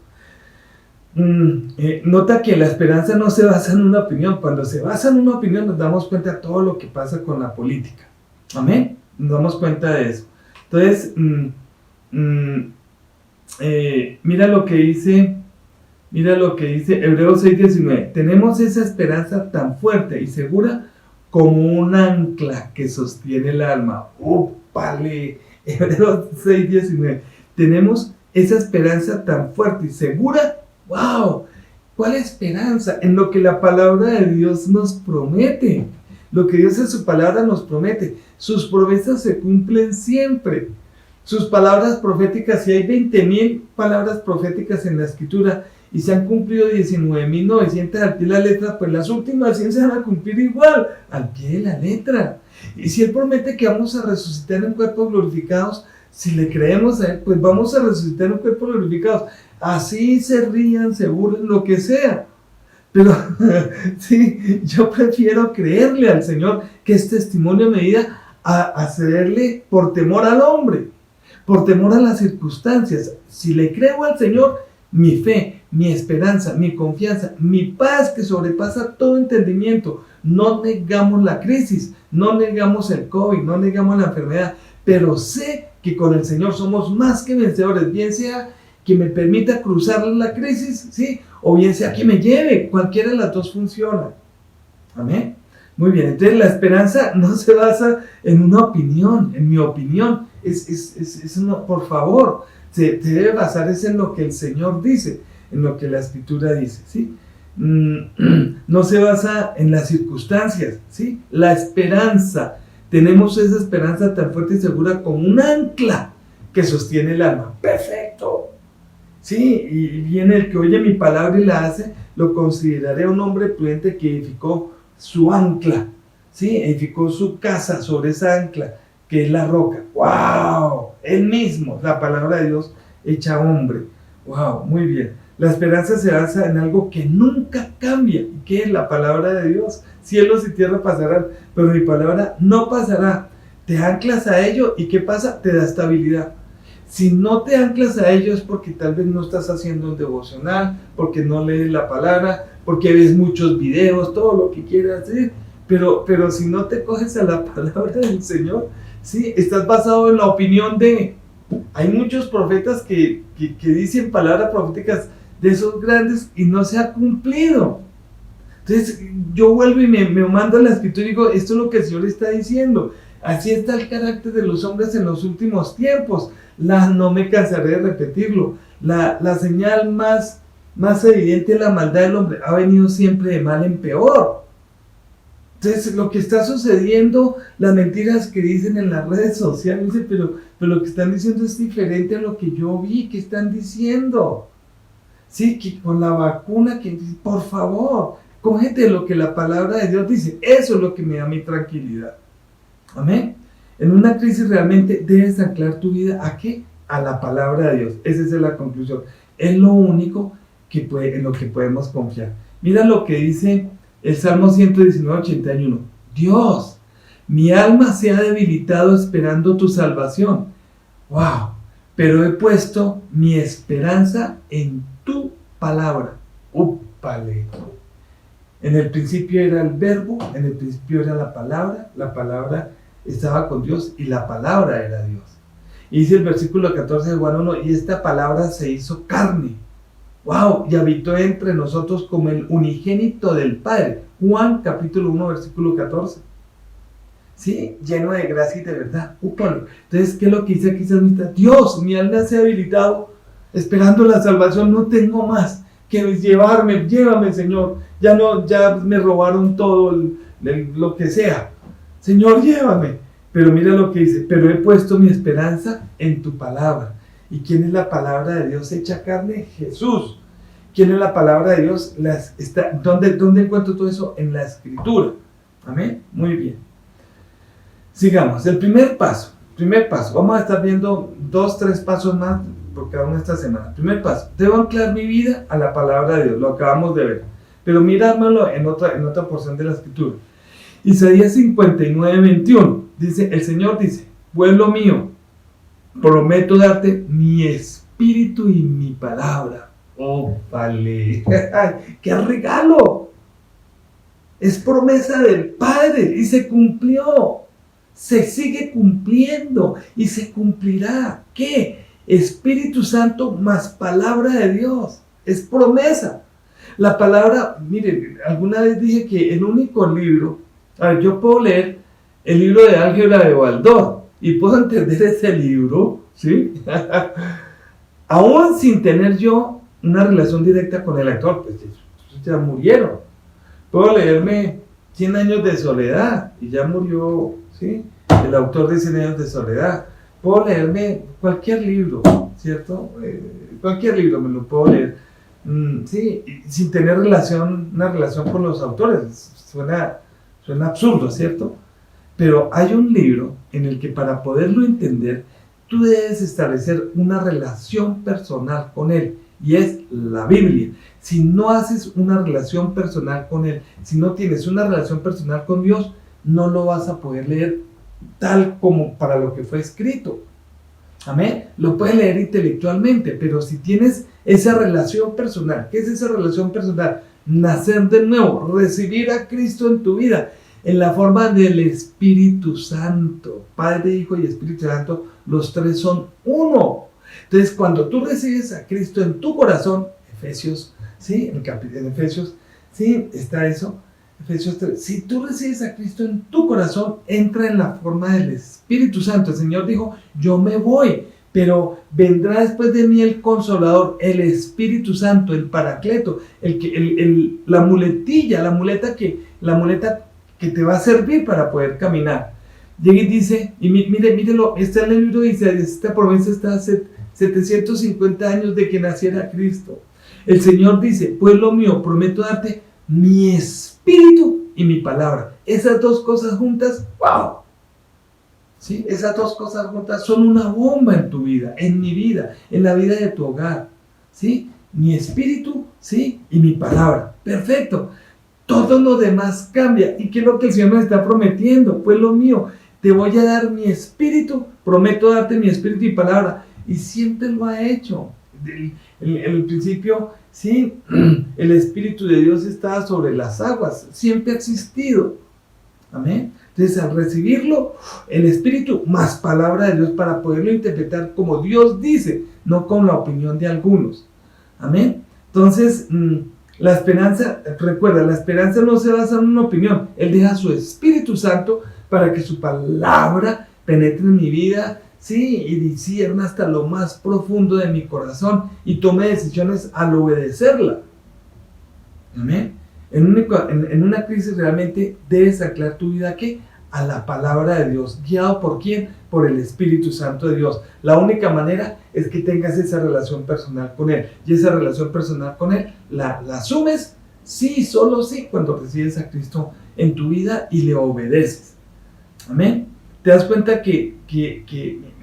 Nota que la esperanza no se basa en una opinión. Cuando se basa en una opinión, nos damos cuenta de todo lo que pasa con la política. Amén. Nos damos cuenta de eso. Entonces, mira lo que dice Hebreos 6:19. Tenemos esa esperanza tan fuerte y segura como un ancla que sostiene el alma. ¡Ópale! Hebreos 6:19. Tenemos esa esperanza tan fuerte y segura. ¡Wow! ¿Cuál esperanza? En lo que la palabra de Dios nos promete. Lo que Dios en su palabra nos promete. Sus promesas se cumplen siempre. Sus palabras proféticas, si hay 20.000 palabras proféticas en la Escritura y se han cumplido 19.900 al pie de la letra, pues las últimas 100 se van a cumplir igual, al pie de la letra. Y si Él promete que vamos a resucitar en cuerpos glorificados, Si le creemos a Él, pues vamos a resucitar un cuerpo glorificado. Así se rían, se burlen, lo que sea. Pero sí, yo prefiero creerle al Señor, que es testimonio a medida, a cederle por temor al hombre, por temor a las circunstancias. Si le creo al Señor, mi fe, mi esperanza, mi confianza, mi paz que sobrepasa todo entendimiento. No negamos la crisis, no negamos el COVID, no negamos la enfermedad, pero sé que con el Señor somos más que vencedores, bien sea que me permita cruzar la crisis, ¿sí? O bien sea que me lleve, cualquiera de las dos funciona. Amén. Muy bien, entonces la esperanza no se basa en una opinión, en mi opinión, por favor, se debe basar en lo que el Señor dice, en lo que la Escritura dice, ¿sí? No se basa en las circunstancias, ¿sí? La esperanza, tenemos esa esperanza tan fuerte y segura como un ancla que sostiene el alma. Perfecto. Sí, y viene el que oye mi palabra y la hace, lo consideraré un hombre prudente que edificó su ancla, ¿sí? Edificó su casa sobre esa ancla, que es la roca. ¡Wow! Él mismo, la palabra de Dios hecha hombre. ¡Wow! Muy bien. La esperanza se basa en algo que nunca cambia, y que es la palabra de Dios. Cielos y tierra pasarán, pero mi palabra no pasará. Te anclas a ello y ¿qué pasa? Te da estabilidad. Si no te anclas a ello es porque tal vez no estás haciendo un devocional, porque no lees la palabra, porque ves muchos videos, todo lo que quieras hacer, pero si no te coges a la palabra del Señor, ¿sí? Estás basado en la opinión de... Hay muchos profetas que dicen palabras proféticas de esos grandes y no se ha cumplido. Entonces yo vuelvo y me mando a la Escritura y digo, esto es lo que el Señor está diciendo. Así está el carácter de los hombres en los últimos tiempos. No me cansaré de repetirlo. La señal más evidente de la maldad del hombre ha venido siempre de mal en peor. Entonces, lo que está sucediendo, las mentiras que dicen en las redes sociales, pero lo que están diciendo es diferente a lo que yo vi que están diciendo. Sí, que con la vacuna, que por favor, cógete lo que la palabra de Dios dice. Eso es lo que me da mi tranquilidad. Amén. En una crisis realmente debes anclar tu vida ¿a qué? A la palabra de Dios. Esa es la conclusión. Es lo único en lo que podemos confiar. Mira lo que dice el Salmo 119, 81. Dios, mi alma se ha debilitado esperando tu salvación. ¡Wow! Pero he puesto mi esperanza en tu palabra. ¡Úpale! En el principio era el verbo, en el principio era la palabra estaba con Dios y la palabra era Dios. Y dice el versículo 14 de Juan 1, y esta palabra se hizo carne. ¡Wow! Y habitó entre nosotros como el unigénito del Padre. Juan capítulo 1 versículo 14. ¿Sí? Lleno de gracia y de verdad. ¡Úpalo! Entonces, ¿qué es lo que dice aquí Salmista? Dios, mi alma se ha debilitado esperando la salvación, no tengo más que llévame Señor, ya me robaron todo lo que sea, Señor llévame, pero mira lo que dice, pero he puesto mi esperanza en tu palabra. ¿Y quién es la palabra de Dios hecha carne? Jesús. ¿Quién es la palabra de Dios? ¿Dónde encuentro todo eso? En la Escritura. Amén, muy bien. Sigamos, el primer paso, vamos a estar viendo 2-3 pasos más por cada una esta semana. Primer paso, debo anclar mi vida a la palabra de Dios, lo acabamos de ver, pero mirámoslo en otra porción de la Escritura. Isaías 59, 21, dice, el Señor dice, pueblo mío, prometo darte mi espíritu y mi palabra. ¡Oh, vale! ¡Qué regalo! Es promesa del Padre y se cumplió. Se sigue cumpliendo y se cumplirá. ¿Qué? Espíritu Santo más palabra de Dios. Es promesa. La palabra, miren, alguna vez dije que el único libro, yo puedo leer el libro de álgebra de Baldor y puedo entender ese libro, ¿sí? Aún sin tener yo una relación directa con el autor, pues ya murieron. Puedo leerme 100 años de soledad y ya murió, ¿sí? El autor de 100 años de soledad. Puedo leerme cualquier libro, ¿cierto? Cualquier libro me lo puedo leer, sí, sin tener una relación con los autores. Suena absurdo, ¿cierto? Pero hay un libro en el que para poderlo entender tú debes establecer una relación personal con Él, y es la Biblia. Si no haces una relación personal con Él, si no tienes una relación personal con Dios, no lo vas a poder leer tal como para lo que fue escrito. Amén. Lo puedes leer intelectualmente, pero si tienes esa relación personal, ¿qué es esa relación personal? Nacer de nuevo, recibir a Cristo en tu vida, en la forma del Espíritu Santo. Padre, Hijo y Espíritu Santo, los tres son uno. Entonces, cuando tú recibes a Cristo en tu corazón, Efesios, ¿sí? En Efesios, ¿sí? Está eso, Efesios 3. Si tú recibes a Cristo en tu corazón, entra en la forma del Espíritu Santo. El Señor dijo, yo me voy, pero vendrá después de mí el Consolador, el Espíritu Santo, el Paracleto, la muleta que te va a servir para poder caminar. Llega y dice, y mírelo, está en el libro de Isaías, esta promesa está hace 750 años de que naciera Cristo. El Señor dice, pueblo mío, prometo darte mi espíritu y mi palabra. Esas dos cosas juntas, ¡wow! ¿Sí? Esas dos cosas juntas son una bomba en tu vida, en mi vida, en la vida de tu hogar. ¿Sí? Mi espíritu, ¿sí? Y mi palabra. Perfecto. Todo lo demás cambia. ¿Y qué es lo que el Señor nos está prometiendo? Pueblo mío, te voy a dar mi espíritu, prometo darte mi espíritu y palabra. Y siempre lo ha hecho. En el principio, sí, el Espíritu de Dios estaba sobre las aguas, siempre ha existido. Amén. Entonces, al recibirlo, el Espíritu más palabra de Dios para poderlo interpretar como Dios dice, no con la opinión de algunos. Amén. Entonces, la esperanza, recuerda, la esperanza no se basa en una opinión. Él deja su Espíritu Santo para que su palabra penetre en mi vida, sí, y discierna hasta lo más profundo de mi corazón y tome decisiones al obedecerla. Amén. En una crisis realmente debes anclar tu vida, ¿qué? A la palabra de Dios. ¿Guiado por quién? Por el Espíritu Santo de Dios. La única manera es que tengas esa relación personal con Él. Y esa relación personal con Él la asumes, sí, solo sí, cuando recibes a Cristo en tu vida y le obedeces. Amén. ¿Te das cuenta que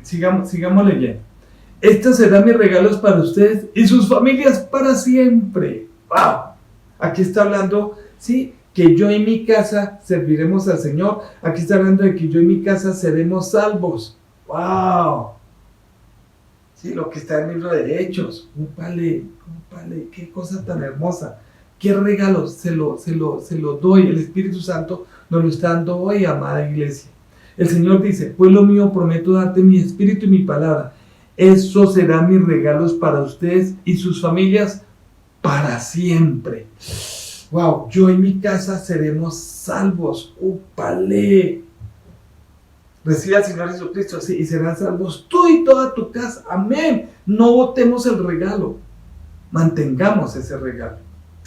sigamos leyendo? Estos serán mis regalos para ustedes y sus familias para siempre. ¡Wow! Aquí está hablando, sí, que yo y mi casa serviremos al Señor. Aquí está hablando de que yo y mi casa seremos salvos. ¡Wow! Sí, lo que está en el libro de Hechos. ¡Úpale! ¡Qué cosa tan hermosa! ¡Qué regalo! Se lo doy. El Espíritu Santo nos lo está dando hoy, amada iglesia. El Señor dice, pueblo mío, prometo darte mi espíritu y mi palabra. Esos serán mis regalos para ustedes y sus familias para siempre. Wow, yo y mi casa seremos salvos. ¡Úpale! Recibe al Señor Jesucristo, sí, y serán salvos tú y toda tu casa. Amén. No botemos el regalo. Mantengamos ese regalo.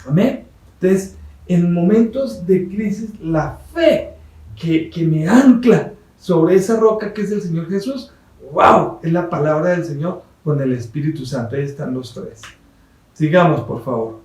Amén. Entonces, en momentos de crisis, la fe que me ancla sobre esa roca que es el Señor Jesús, wow, es la palabra del Señor con el Espíritu Santo. Ahí están los tres. Sigamos, por favor.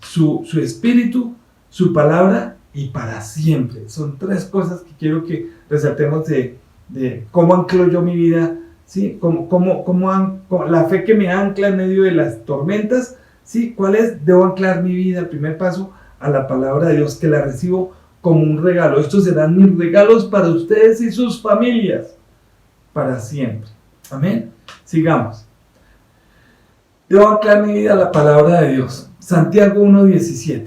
Su espíritu, su palabra y para siempre. Son tres cosas que quiero que resaltemos de cómo anclo yo mi vida, ¿sí? Cómo la fe que me ancla en medio de las tormentas, ¿sí? ¿Cuál es? Debo anclar mi vida, el primer paso, a la palabra de Dios, que la recibo como un regalo. Estos serán mis regalos para ustedes y sus familias para siempre. Amén. Sigamos. Debo anclar mi vida a la palabra de Dios. Santiago 1:17.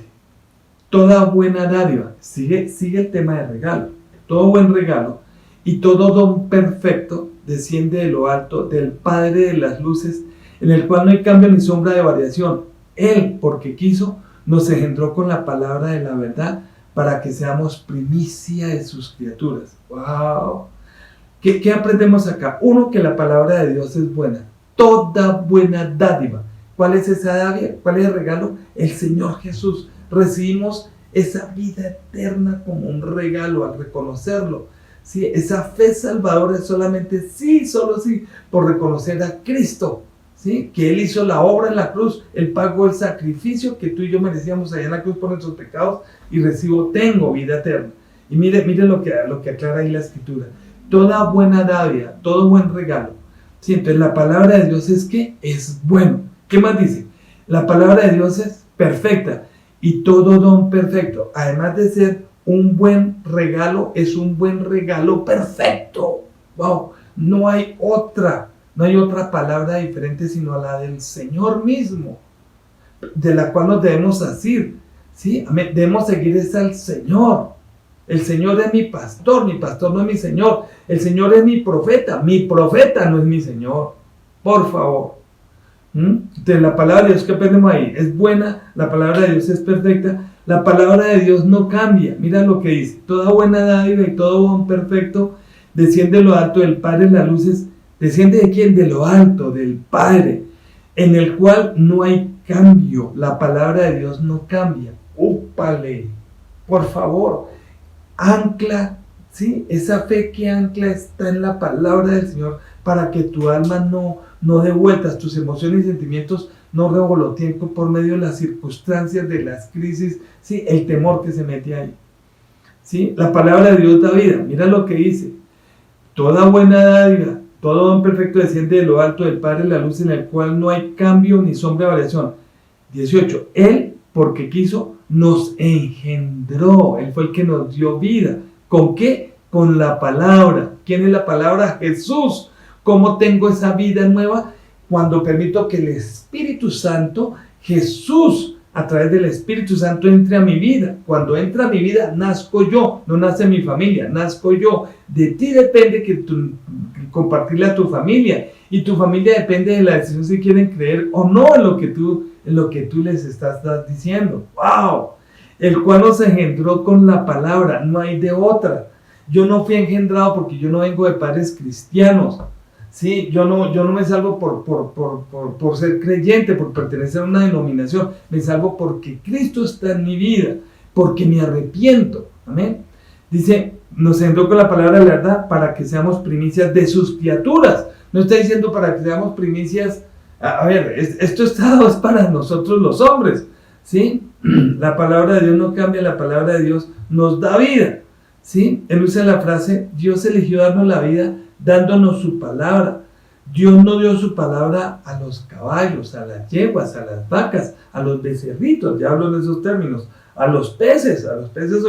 Toda buena dádiva, sigue el tema de regalo. Todo buen regalo y todo don perfecto desciende de lo alto, del Padre de las luces, en el cual no hay cambio ni sombra de variación. Él, porque quiso, nos engendró con la palabra de la verdad para que seamos primicia de sus criaturas. ¡Wow! ¿Qué aprendemos acá? Uno, que la palabra de Dios es buena. Toda buena dádiva. ¿Cuál es esa dádiva? ¿Cuál es el regalo? El Señor Jesús. Recibimos esa vida eterna como un regalo al reconocerlo. ¿Sí? Esa fe salvadora es solamente sí, solo sí, por reconocer a Cristo. ¿Sí? Que Él hizo la obra en la cruz. Él pagó el sacrificio que tú y yo merecíamos allá en la cruz por nuestros pecados y tengo vida eterna. Y mire lo que aclara ahí la Escritura. Toda buena dádiva, todo buen regalo Sí, entonces la palabra de Dios es que es bueno. ¿Qué más dice? La palabra de Dios es perfecta y todo don perfecto, además de ser un buen regalo, es un buen regalo perfecto. Wow, no hay otra palabra diferente sino la del Señor mismo, de la cual nos debemos asir, ¿sí? Debemos seguir es al Señor. El Señor es mi pastor no es mi Señor. El Señor es mi profeta no es mi Señor. Por favor. Entonces la palabra de Dios que aprendemos ahí es buena, la palabra de Dios es perfecta, la palabra de Dios no cambia. Mira lo que dice: toda buena dádiva y todo don perfecto desciende de lo alto del Padre, las luces. ¿Desciende de quién? De lo alto, del Padre, en el cual no hay cambio. La palabra de Dios no cambia. ¡Úpale! Por favor, ancla, ¿sí? Esa fe que ancla está en la palabra del Señor, para que tu alma no dé vueltas, tus emociones y sentimientos no revoloteen por medio de las circunstancias, de las crisis, ¿sí? El temor que se mete ahí, ¿sí? La palabra de Dios da vida. Mira lo que dice: toda buena dádiva, todo don perfecto desciende de lo alto del Padre, la luz en el cual no hay cambio ni sombra de variación. 18. Él, porque quiso, nos engendró. Él fue el que nos dio vida. ¿Con qué? Con la palabra. ¿Quién es la palabra? Jesús. ¿Cómo tengo esa vida nueva? Cuando permito que el Espíritu Santo, Jesús, a través del Espíritu Santo, entre a mi vida. Cuando entra a mi vida, nazco yo, no nace mi familia, nazco yo. De ti depende que compartirle a tu familia, y tu familia depende de la decisión si quieren creer o no en lo que tú les estás diciendo. ¡Wow! El cual nos engendró con la palabra, no hay de otra. Yo no fui engendrado porque yo no vengo de padres cristianos. Sí, yo no me salvo por ser creyente, por pertenecer a una denominación. Me salvo porque Cristo está en mi vida, porque me arrepiento. Amén. Dice: nos engendró con la palabra de la verdad para que seamos primicias de sus criaturas. No está diciendo para que seamos primicias. A ver, esto es para nosotros los hombres, ¿sí? La palabra de Dios no cambia, la palabra de Dios nos da vida, ¿sí? Él usa la frase: Dios eligió darnos la vida dándonos su palabra. Dios no dio su palabra a los caballos, a las yeguas, a las vacas, a los becerritos, ya hablo en esos términos, a los peces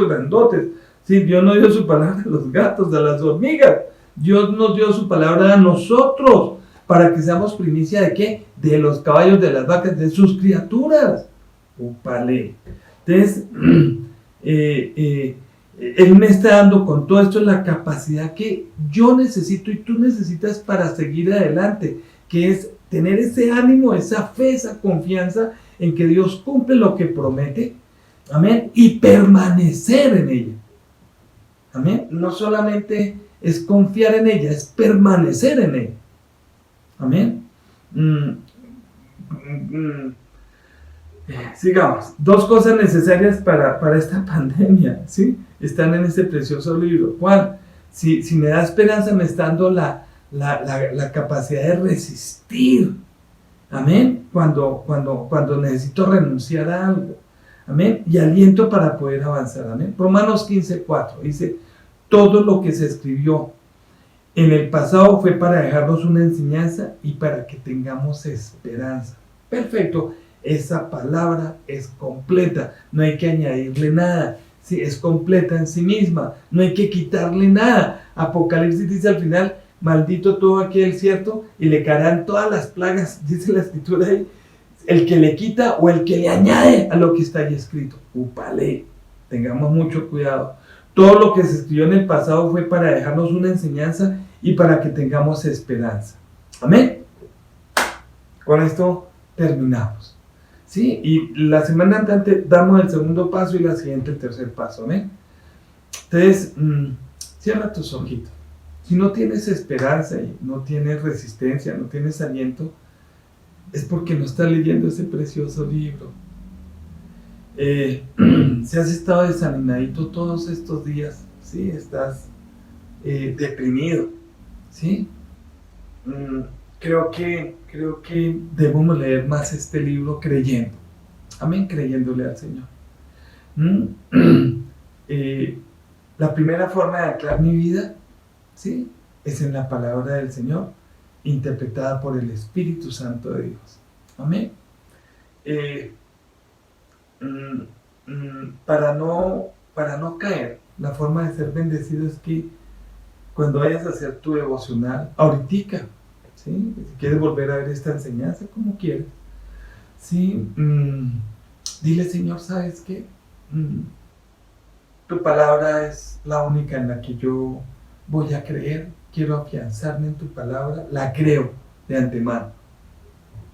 grandotes. Sí, Dios no dio su palabra a los gatos, a las hormigas. Dios nos dio su palabra a nosotros, para que seamos primicia ¿de qué? De los caballos, de las vacas, de sus criaturas. Upale. Entonces, Él me está dando con todo esto la capacidad que yo necesito y tú necesitas para seguir adelante, que es tener ese ánimo, esa fe, esa confianza en que Dios cumple lo que promete, amén, y permanecer en ella, amén. No solamente es confiar en ella, es permanecer en ella, amén. Sigamos. 2 cosas necesarias para esta pandemia, ¿sí? Están en este precioso libro. ¿Cuál? Si me da esperanza, me está dando la capacidad de resistir. Amén. Cuando necesito renunciar a algo. Amén. Y aliento para poder avanzar. Amén. Romanos 15:4 dice: todo lo que se escribió en el pasado fue para dejarnos una enseñanza y para que tengamos esperanza. Perfecto. Esa palabra es completa, no hay que añadirle nada, sí, es completa en sí misma, no hay que quitarle nada. Apocalipsis dice al final: maldito todo aquel, ¿cierto? Y le caerán todas las plagas, dice la escritura ahí, el que le quita o el que le añade a lo que está ahí escrito. Upale, tengamos mucho cuidado. Todo lo que se escribió en el pasado fue para dejarnos una enseñanza y para que tengamos esperanza. Amén. Con esto terminamos. Sí, y la semana entrante damos el segundo paso y la siguiente el tercer paso, ¿ven? Entonces, cierra tus ojitos. Si no tienes esperanza y no tienes resistencia, no tienes aliento, es porque no estás leyendo ese precioso libro. Si has estado desanimadito todos estos días, ¿sí? Estás deprimido, ¿sí? Creo que debemos leer más este libro creyendo. Amén, creyéndole al Señor. La primera forma de anclar mi vida, ¿sí?, es en la palabra del Señor interpretada por el Espíritu Santo de Dios. Amén. Para no caer, la forma de ser bendecido es que cuando vayas a hacer tu devocional, ahorita, ¿sí? Si quieres volver a ver esta enseñanza, como quieres, ¿sí? Dile, Señor, ¿sabes qué? Tu palabra es la única en la que yo voy a creer, quiero afianzarme en tu palabra, la creo de antemano.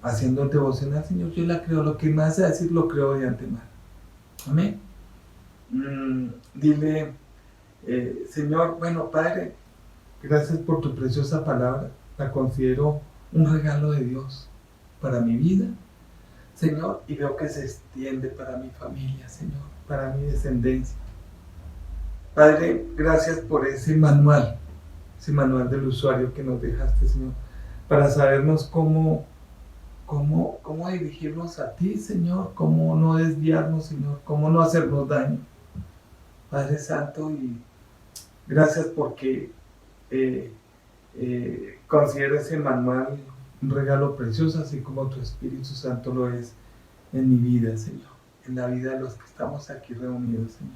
Haciendo el devocional, Señor, yo la creo, lo que me hace decir lo creo de antemano. Amén. Dile, Señor, bueno, Padre, gracias por tu preciosa palabra, la considero un regalo de Dios para mi vida, Señor, y veo que se extiende para mi familia, Señor, para mi descendencia. Padre, gracias por ese manual del usuario que nos dejaste, Señor, para sabernos cómo dirigirnos a ti, Señor, cómo no desviarnos, Señor, cómo no hacernos daño. Padre Santo, y gracias porque considero ese manual un regalo precioso, así como tu Espíritu Santo lo es en mi vida, Señor, en la vida de los que estamos aquí reunidos, Señor.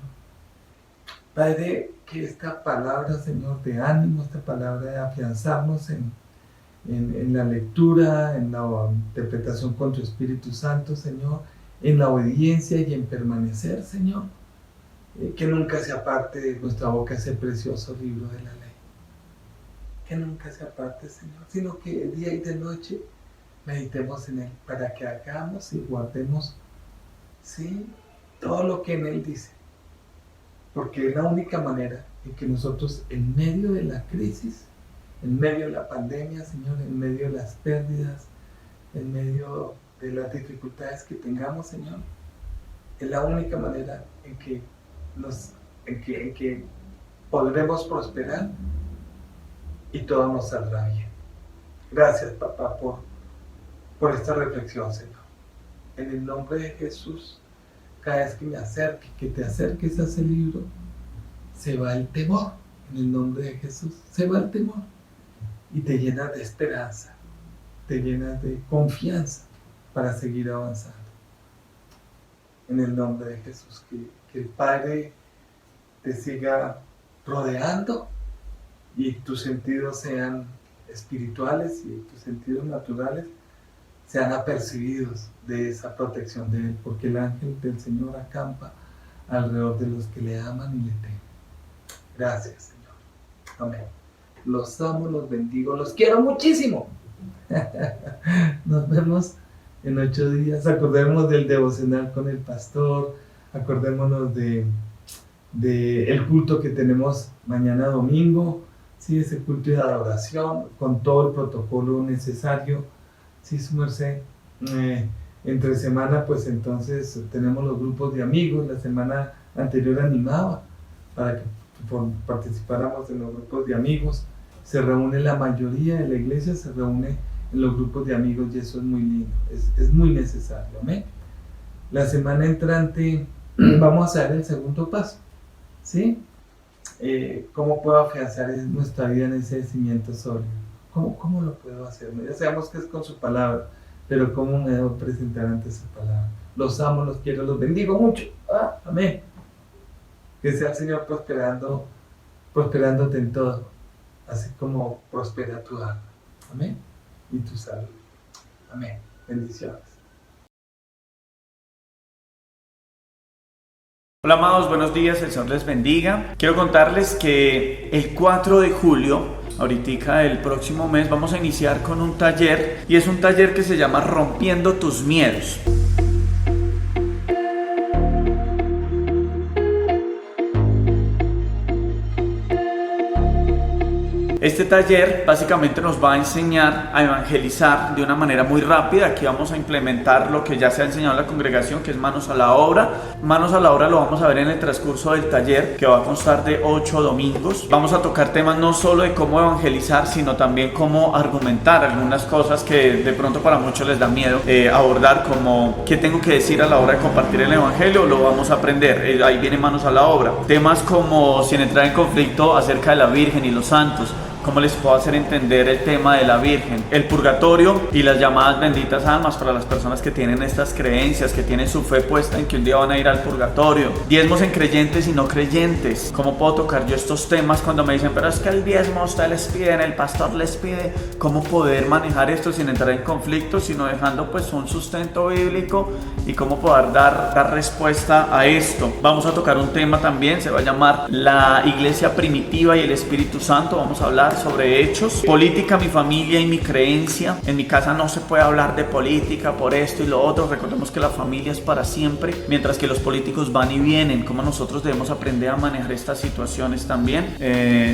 Padre, que esta palabra, Señor, de ánimo, esta palabra de afianzarnos en la lectura, en la interpretación con tu Espíritu Santo, Señor, en la obediencia y en permanecer, Señor, que nunca se aparte de nuestra boca ese precioso libro de la ley. Que nunca se aparte, Señor, sino que de día y de noche meditemos en él para que hagamos y guardemos, ¿sí?, todo lo que en él dice. Porque es la única manera en que nosotros, en medio de la crisis, en medio de la pandemia, Señor, en medio de las pérdidas, en medio de las dificultades que tengamos, Señor, es la única manera en que podremos prosperar y todo nos saldrá bien. Gracias, papá, por esta reflexión, Señor. En el nombre de Jesús, cada vez que te acerques a ese libro, se va el temor. En el nombre de Jesús, se va el temor. Y te llenas de esperanza, te llenas de confianza para seguir avanzando. En el nombre de Jesús, que el Padre te siga rodeando y tus sentidos sean espirituales y tus sentidos naturales sean apercibidos de esa protección de Él, porque el ángel del Señor acampa alrededor de los que le aman y le temen. Gracias, Señor. Amén. Los amo, los bendigo, los quiero muchísimo. Nos vemos en 8 días. Acordémonos del devocional con el pastor. Acordémonos de el culto que tenemos mañana domingo. Sí, ese culto de adoración con todo el protocolo necesario. Sí, su merced. Entre semana, pues entonces tenemos los grupos de amigos. La semana anterior animaba para que participáramos en los grupos de amigos. Se reúne la mayoría de la iglesia, se reúne en los grupos de amigos y eso es muy lindo, es muy necesario. ¿Amén? La semana entrante vamos a hacer el segundo paso, ¿sí? ¿Cómo puedo afianzar nuestra vida en ese cimiento sólido? ¿Cómo lo puedo hacer? Ya sabemos que es con su palabra, pero ¿cómo me debo presentar ante su palabra? Los amo, los quiero, los bendigo mucho. Amén. Que sea el Señor prosperándote en todo, así como prospera tu alma. Amén. Y tu salud. Amén. Bendiciones. Hola amados, buenos días, el Señor les bendiga. Quiero contarles que el 4 de julio, ahorita del próximo mes, vamos a iniciar con un taller, y es un taller que se llama Rompiendo tus miedos. Este taller básicamente nos va a enseñar a evangelizar de una manera muy rápida. Aquí vamos a implementar lo que ya se ha enseñado en la congregación, que es manos a la obra. Manos a la obra lo vamos a ver en el transcurso del taller, que va a constar de 8 domingos. Vamos a tocar temas no solo de cómo evangelizar, sino también cómo argumentar algunas cosas que de pronto para muchos les da miedo abordar, como qué tengo que decir a la hora de compartir el evangelio. Lo vamos a aprender, ahí viene manos a la obra. Temas como sin entrar en conflicto acerca de la Virgen y los santos, ¿Cómo les puedo hacer entender el tema de la Virgen? El purgatorio y las llamadas benditas almas para las personas que tienen estas creencias, que tienen su fe puesta en que un día van a ir al purgatorio. Diezmos en creyentes y no creyentes. ¿Cómo puedo tocar yo estos temas cuando me dicen, pero es que el diezmo ustedes les piden, el pastor les pide? ¿Cómo poder manejar esto sin entrar en conflicto, sino dejando pues un sustento bíblico y cómo poder dar respuesta a esto? Vamos a tocar un tema también, se va a llamar la iglesia primitiva y el Espíritu Santo. Vamos a hablar sobre hechos, política, mi familia y mi creencia. En mi casa no se puede hablar de política por esto y lo otro. Recordemos que la familia es para siempre, mientras que los políticos van y vienen. Cómo nosotros debemos aprender a manejar estas situaciones también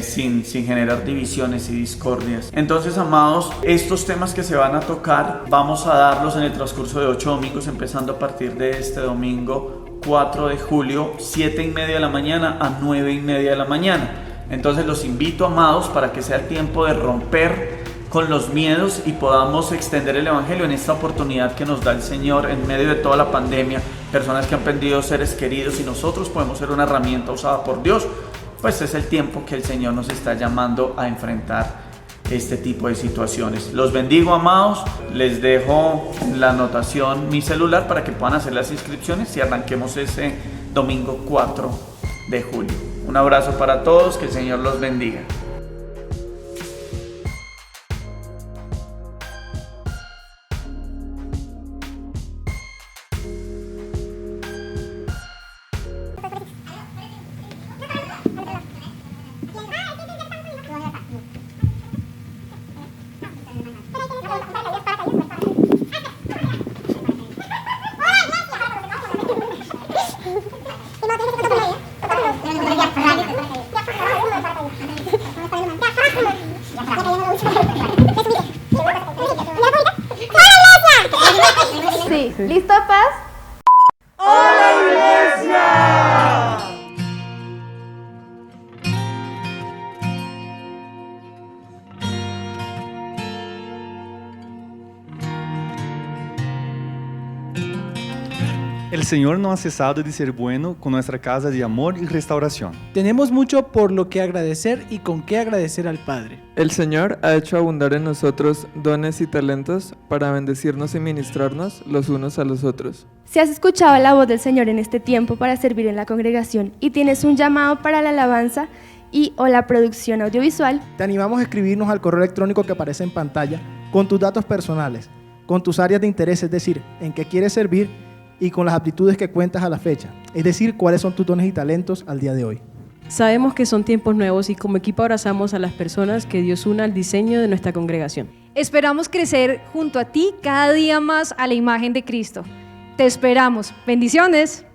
sin generar divisiones y discordias. Entonces, amados, estos temas que se van a tocar vamos a darlos en el transcurso de 8 domingos, empezando a partir de este domingo 4 de julio, 7:30 de la mañana a 9:30 de la mañana. Entonces los invito, amados, para que sea el tiempo de romper con los miedos y podamos extender el Evangelio en esta oportunidad que nos da el Señor en medio de toda la pandemia. Personas que han perdido seres queridos y nosotros podemos ser una herramienta usada por Dios. Pues es el tiempo que el Señor nos está llamando a enfrentar este tipo de situaciones. Los bendigo, amados. Les dejo la anotación mi celular para que puedan hacer las inscripciones y arranquemos ese domingo 4 de julio. Un abrazo para todos, que el Señor los bendiga. Sí. ¿Listo, Paz? ¡Hola, iglesia! El Señor no ha cesado de ser bueno con nuestra casa de amor y restauración. Tenemos mucho por lo que agradecer y con qué agradecer al Padre. El Señor ha hecho abundar en nosotros dones y talentos para bendecirnos y ministrarnos los unos a los otros. Si has escuchado la voz del Señor en este tiempo para servir en la congregación y tienes un llamado para la alabanza y o la producción audiovisual, Te animamos a escribirnos al correo electrónico que aparece en pantalla con tus datos personales, con tus áreas de interés, es decir, en qué quieres servir y con las aptitudes que cuentas a la fecha, es decir, cuáles son tus dones y talentos al día de hoy. Sabemos que son tiempos nuevos y como equipo abrazamos a las personas que Dios una al diseño de nuestra congregación. Esperamos crecer junto a ti cada día más a la imagen de Cristo. Te esperamos. Bendiciones.